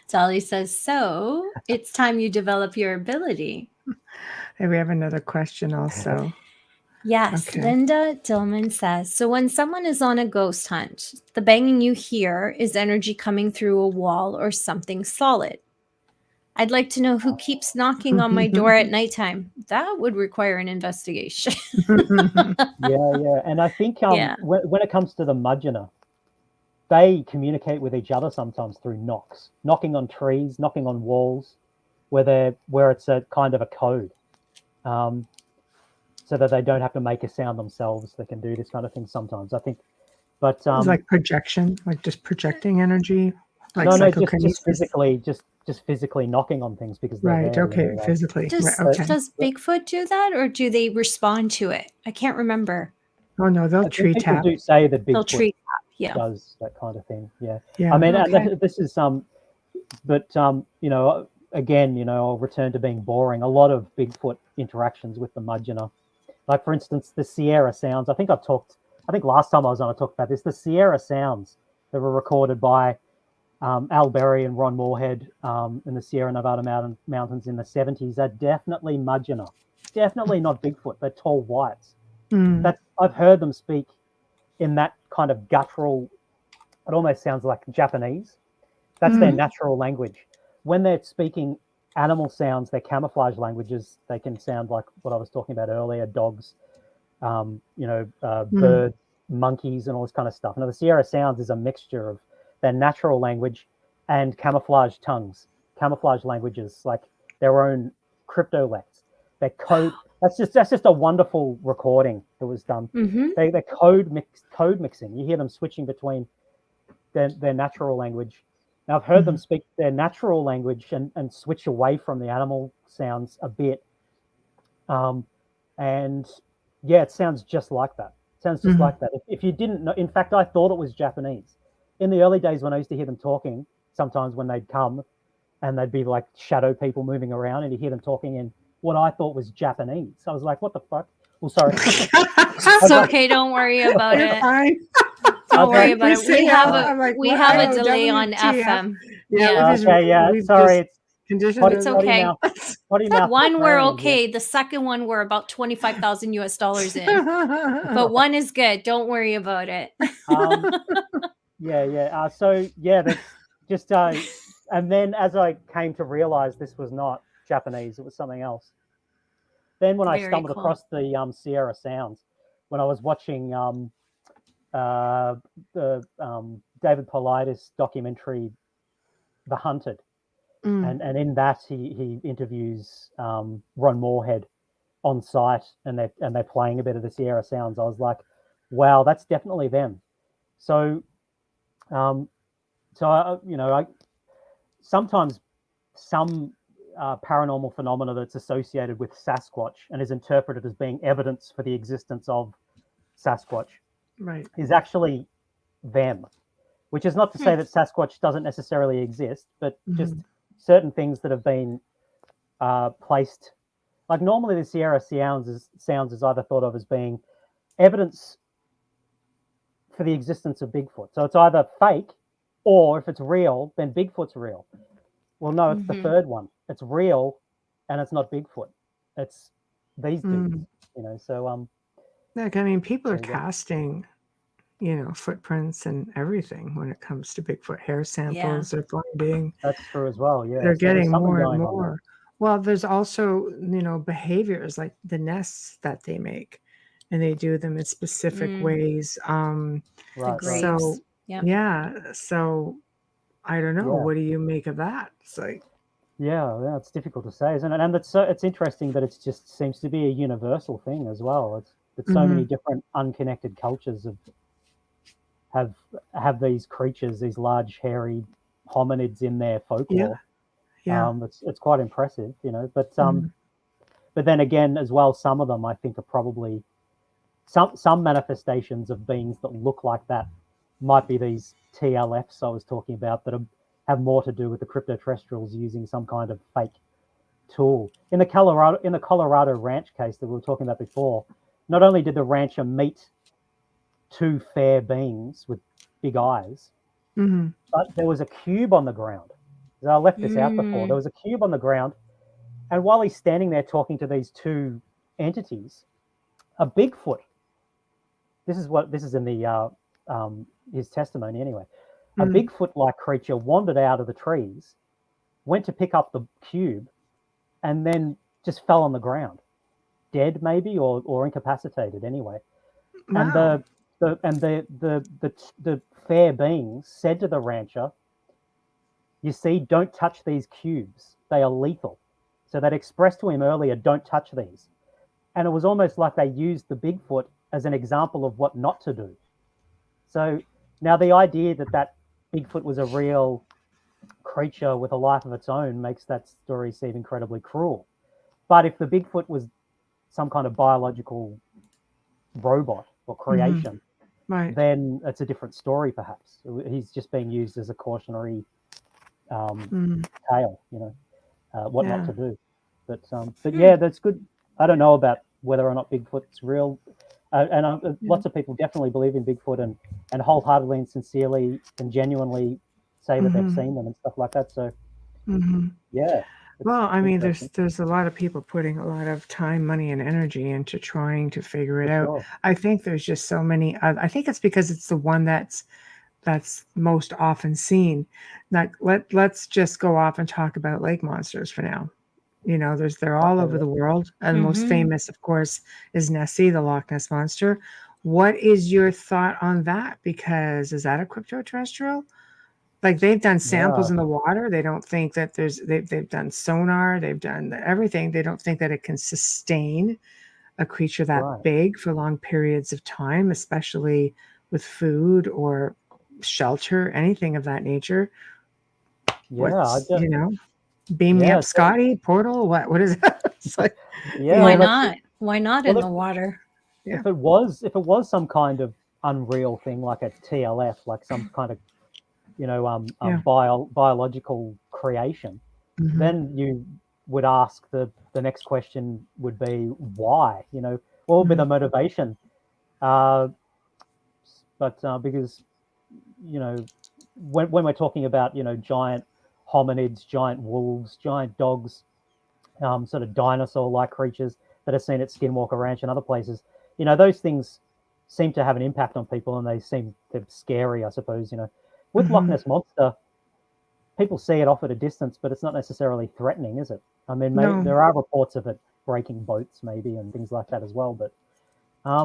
Dolly says, so it's time you develop your ability. And we have another question also. Yes, Okay. Linda Dillman says, so when someone is on a ghost hunt, the banging you hear is energy coming through a wall or something solid. I'd like to know who keeps knocking on my door at nighttime. That would require an investigation. Yeah. And I think when it comes to the Mudgeonah, they communicate with each other sometimes through knocking on trees, knocking on walls, where it's a kind of a code, so that they don't have to make a sound themselves. They can do this kind of thing sometimes, I think. But it's like projection, like just projecting energy. Like no, just physically knocking on things because they're right. there, Okay, physically. Does Bigfoot do that, or do they respond to it? I can't remember. Oh no, they'll tree tap. People do say that They'll Bigfoot tree tap. Yeah, does that kind of thing. Yeah. Yeah. I mean, and this is but again, I'll return to being boring. A lot of Bigfoot interactions with the Mudgeonah, like for instance, the Sierra Sounds. I think last time I was on, I talked about this. The Sierra Sounds that were recorded by Al Berry and Ron Moorhead in the Sierra Nevada mountains in the 70s are definitely Mudgeonah. Definitely not Bigfoot. They're tall whites. I've heard them speak in that kind of guttural, it almost sounds like Japanese. That's their natural language. When they're speaking animal sounds, their camouflage languages, they can sound like what I was talking about earlier, dogs, birds, monkeys, and all this kind of stuff. Now, the Sierra Sounds is a mixture of their natural language and camouflage tongues, camouflage languages, like their own cryptolects. Their code. That's just a wonderful recording that was done. They're code mixing. You hear them switching between their natural language. Now, I've heard them speak their natural language and switch away from the animal sounds a bit. And yeah, it sounds just like that. It sounds just like that. If you didn't know, in fact, I thought it was Japanese. In the early days when I used to hear them talking, sometimes when they'd come and they'd be like shadow people moving around and you hear them talking in what I thought was Japanese. I was like, what the fuck? Well, sorry. It's okay. Don't worry about it. Don't worry about it. We have a delay on FM. Yeah. Okay. Yeah. Sorry. It's okay. One we're brain, okay. The second one we're about $25,000 US in, but one is good. Don't worry about it. Yeah. So yeah, that's just and then as I came to realize this was not Japanese, it was something else. Then when I stumbled across the Sierra Sounds, when I was watching the David Paulides documentary, The Hunted, and in that he interviews Ron Moorhead on site, and they're playing a bit of the Sierra Sounds. I was like, wow, that's definitely them. So, sometimes some paranormal phenomena that's associated with Sasquatch and is interpreted as being evidence for the existence of Sasquatch, right, is actually them. Which is not to say that Sasquatch doesn't necessarily exist, but just certain things that have been placed. Like normally, the Sierra Sounds is either thought of as being evidence for the existence of Bigfoot. So it's either fake, or if it's real, then Bigfoot's real. Well, no, it's the third one. It's real, and it's not Bigfoot. It's these dudes. So like, I mean, people are casting, footprints and everything when it comes to Bigfoot. Hair samples are finding. That's true as well. Yeah, they're getting more and more. Well, there's also behaviors like the nests that they make, and they do them in specific ways. Right. So yeah, so I don't know. Yeah. What do you make of that? It's like, Yeah, it's difficult to say, isn't it? And it's interesting that it just seems to be a universal thing as well. It's that so many different unconnected cultures have these creatures, these large hairy hominids in their folklore. yeah. It's quite impressive, you know. But then again, as well, some of them I think are probably some manifestations of beings that look like that might be these TLFs I was talking about that have more to do with the crypto-terrestrials using some kind of fake tool. In the Colorado ranch case that we were talking about before, not only did the rancher meet two fair beings with big eyes, but there was a cube on the ground. I left this out before. There was a cube on the ground, and while he's standing there talking to these two entities, a Bigfoot. This is in the his testimony anyway. A Bigfoot-like creature wandered out of the trees, went to pick up the cube, and then just fell on the ground, dead maybe or incapacitated anyway. Wow. And the fair beings said to the rancher, "You see, don't touch these cubes. They are lethal." So they'd expressed to him earlier, "Don't touch these." And it was almost like they used the Bigfoot as an example of what not to do. So now the idea that Bigfoot was a real creature with a life of its own makes that story seem incredibly cruel. But if the Bigfoot was some kind of biological robot or creation, Right. then it's a different story, perhaps. He's just being used as a cautionary tale, you know, what not to do. But yeah, that's good. I don't know about whether or not Bigfoot's real. Lots of people definitely believe in Bigfoot and wholeheartedly and sincerely and genuinely say that they've seen them and stuff like that. So, yeah. Well, I mean, there's a lot of people putting a lot of time, money, and energy into trying to figure it out. Sure. I think there's just so many. I think it's because it's the one that's most often seen. Like let's just go off and talk about lake monsters for now. You know, they're all over the world, and the most famous, of course, is Nessie, the Loch Ness monster. What is your thought on that? Because is that a crypto-terrestrial? Like they've done samples in the water. They don't think that they've done sonar. They've done everything. They don't think that it can sustain a creature that big for long periods of time, especially with food or shelter, anything of that nature. Yeah, you know, beam me up, Scotty. Portal. What is that? It's like, why not? Why not in the water? Yeah. If it was some kind of unreal thing like a TLF, like some kind of biological creation, then you would ask the next question would be why? You know, what would be the motivation? But because you know, when we're talking about giant hominids, giant wolves, giant dogs, sort of dinosaur-like creatures that are seen at Skinwalker Ranch and other places, those things seem to have an impact on people, and they're scary, I suppose. With Loch Ness Monster, people see it off at a distance, but it's not necessarily threatening, is it? I mean, there are reports of it breaking boats, maybe, and things like that as well. But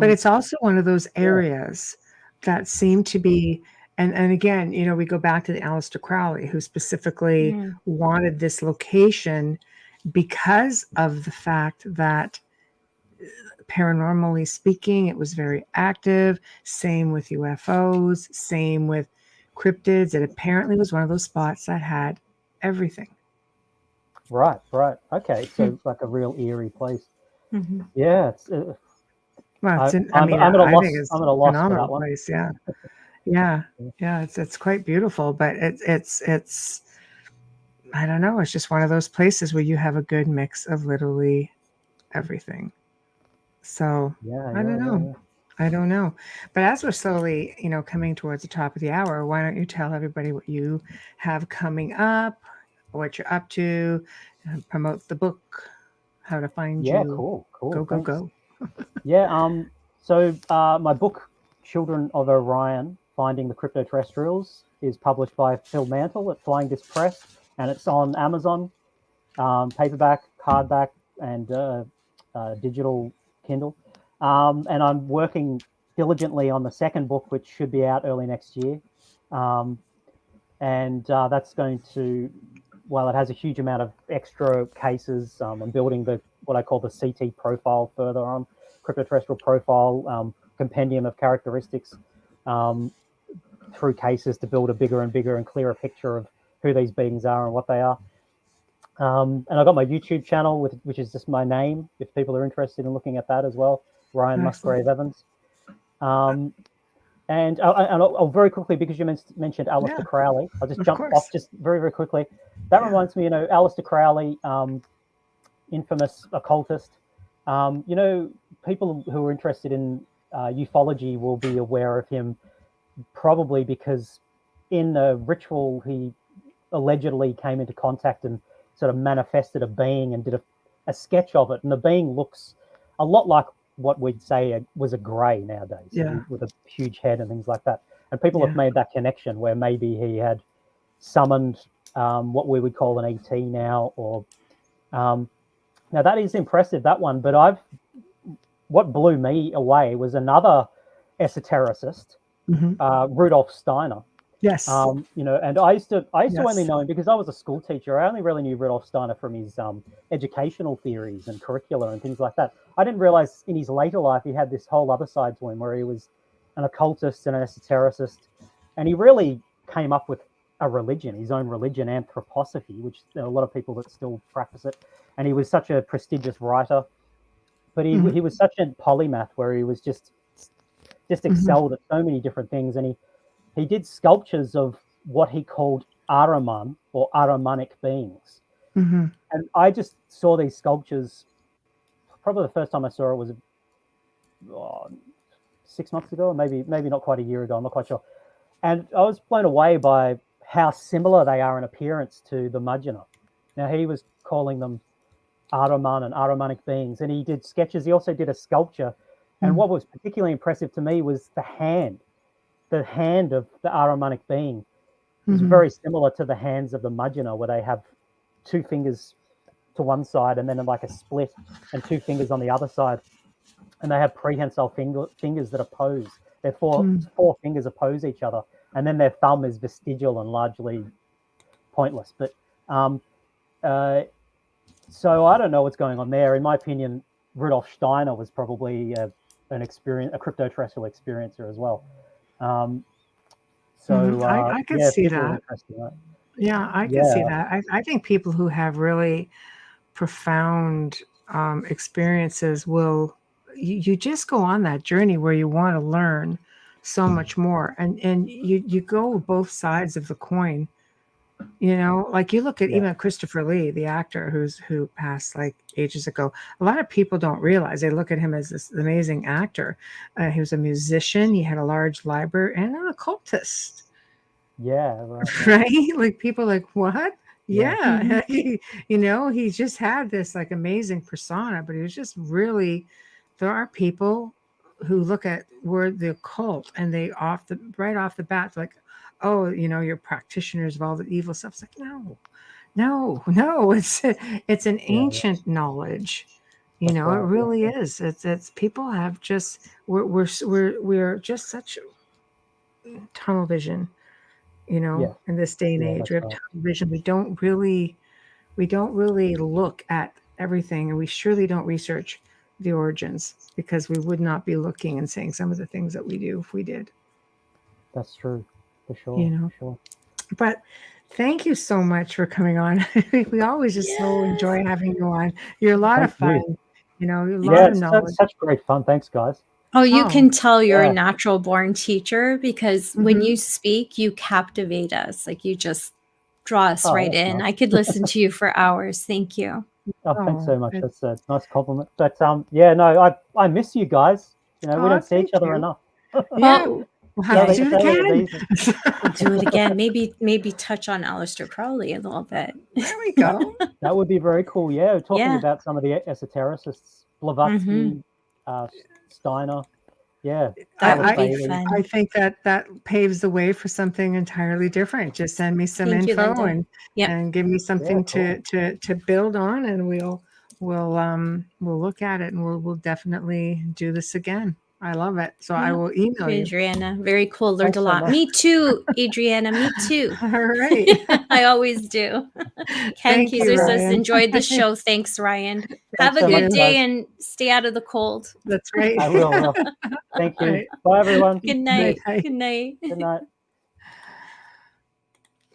it's also one of those areas that seem to be, and again, we go back to the Aleister Crowley, who specifically wanted this location because of the fact that, paranormally speaking, it was very active. Same with UFOs, same with cryptids. It apparently was one of those spots that had everything. Right. Okay, so it's like a real eerie place. Yeah, it's. Well, I think it's a phenomenal place. Yeah. It's quite beautiful, but it's I don't know. It's just one of those places where you have a good mix of literally everything. So I don't know. I don't know. But as we're slowly, coming towards the top of the hour, why don't you tell everybody what you have coming up, what you're up to, promote the book, how to find you. Yeah, cool. Go. Yeah. So my book, Children of Orion: Finding the Cryto-Terrestrials, is published by Phil Mantle at Flying Disc Press, and it's on Amazon, paperback, hardback, and digital Kindle. And I'm working diligently on the second book, which should be out early next year. and that's going to, well, it has a huge amount of extra cases. I'm building what I call the CT profile further on, Crypto-Terrestrial profile, compendium of characteristics through cases to build a bigger and bigger and clearer picture of who these beings are and what they are. And I got my YouTube channel, which is just my name, if people are interested in looking at that as well, Ryan Musgrave Evans. And I'll very quickly, because you mentioned Aleister Crowley, I'll just jump off just very, very quickly. That reminds me, Aleister Crowley, infamous occultist. People who are interested in ufology will be aware of him, probably because in a ritual he allegedly came into contact and sort of manifested a being and did a sketch of it, and the being looks a lot like what we'd say was a grey nowadays, with a huge head and things like that. And people have made that connection where maybe he had summoned what we would call an ET now, or now that is impressive, that one. But what blew me away was another esotericist, Rudolf Steiner. Yes. And I used to only know him because I was a school teacher. I only really knew Rudolf Steiner from his educational theories and curricula and things like that. I didn't realize in his later life he had this whole other side to him where he was an occultist and an esotericist, and he really came up with a religion, his own religion, anthroposophy, which there are a lot of people that still practice it. And he was such a prestigious writer, but he was such a polymath where he was just excelled at so many different things, and he did sculptures of what he called Ahriman or Ahrimanic beings. And I just saw these sculptures, probably the first time I saw it was 6 months ago, or maybe not quite a year ago, I'm not quite sure. And I was blown away by how similar they are in appearance to the Majina. Now, he was calling them Ahriman and Ahrimanic beings, and he did sketches. He also did a sculpture. And what was particularly impressive to me was the hand. The hand of the Ahrimanic being is very similar to the hands of the Majina, where they have 2 fingers to one side and then like a split, and 2 fingers on the other side. And they have prehensile fingers that oppose. Their four fingers oppose each other. And then their thumb is vestigial and largely pointless. But so I don't know what's going on there. In my opinion, Rudolf Steiner was probably a crypto-terrestrial experiencer as well. I could see that. Right? Yeah, I can see that. I think people who have really profound experiences you just go on that journey where you want to learn so much more, and you go both sides of the coin. Like you look at even Christopher Lee, the actor who passed like ages ago. A lot of people don't realize, they look at him as this amazing actor. He was a musician. He had a large library and an occultist. Yeah. Right. Like people like, what? Yeah. He just had this like amazing persona, but he was just really, there are people who look at the occult and they right off the bat, like, oh, you're practitioners of all the evil stuff. It's like, no, it's an ancient knowledge. It really is. It's people have just, we're just such tunnel vision, in this day and age. We have tunnel vision. We don't really look at everything, and we surely don't research the origins, because we would not be looking and saying some of the things that we do if we did. That's true. For sure. For sure. But thank you so much for coming on. We always just so enjoy having you on. You're a lot of fun. A lot of knowledge. Such great fun. Thanks, guys. Oh, you can tell you're a natural born teacher, because when you speak, you captivate us. Like you just draw us right in. Nice. I could listen to you for hours. Thank you. Thanks so much. That's a nice compliment. But I miss you guys. We don't see each other enough. We'll have to do it again. Do it again. Maybe touch on Aleister Crowley a little bit. There we go. That would be very cool. Yeah, talking about some of the esotericists, Blavatsky, Steiner. Yeah, that would be fun. I think that paves the way for something entirely different. Just send me some info and give me something to build on, and we'll look at it, and we'll definitely do this again. I love it. So I will email you. Adriana. Very cool. Learned Thanks a so lot. much. Me too, Adriana. Me too. All right. I always do. Ken Thank you, Keiser says, Ryan. enjoyed the show. Thanks, Ryan. Have Thanks a so good much, day guys. and stay out of the cold. That's right. I will. Thank you. Right. Bye, everyone. Good night. Night. Good night. Good night.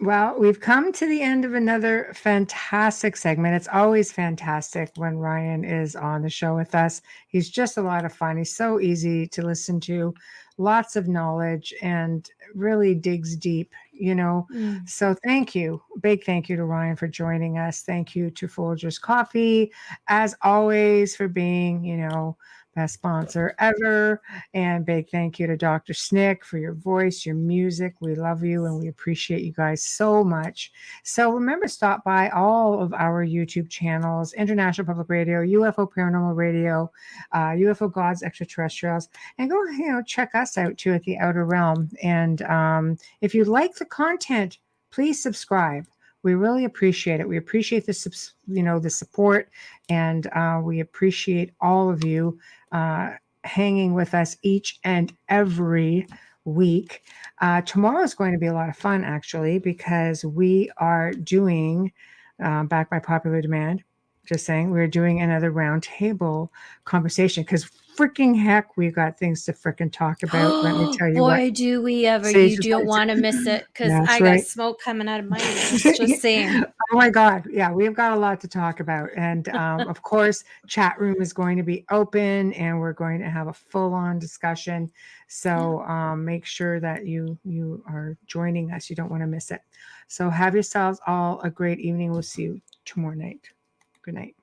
Well, we've come to the end of another fantastic segment. It's always fantastic when Ryan is on the show with us. He's just a lot of fun. He's so easy to listen to, lots of knowledge, and really digs deep, you know. So thank you. Big thank you to Ryan for joining us. Thank you to Folgers Coffee, as always, for being, you know, best sponsor ever. And big thank you to Dr. Snick for your voice, your music. We love you and we appreciate you guys so much. So remember, stop by all of our YouTube channels, International Public Radio, UFO Paranormal Radio, UFO Gods, Extraterrestrials, and go, you know, check us out too at the Outer Realm. And if you like the content, please subscribe. We really appreciate it. We appreciate the, you know, the support, and we appreciate all of you hanging with us each and every week. Tomorrow is going to be a lot of fun, actually, because we are doing, back by popular demand, just saying, we're doing another roundtable conversation because freaking heck, we've got things to freaking talk about. Let me tell you Boy, what. do we ever. See, You don't want to miss it because That's I right. got smoke coming out of my ears. Just saying. Oh my God. Yeah, we've got a lot to talk about. And of course, chat room is going to be open and we're going to have a full-on discussion. So make sure that you are joining us. You don't want to miss it. So have yourselves all a great evening. We'll see you tomorrow night. Good night.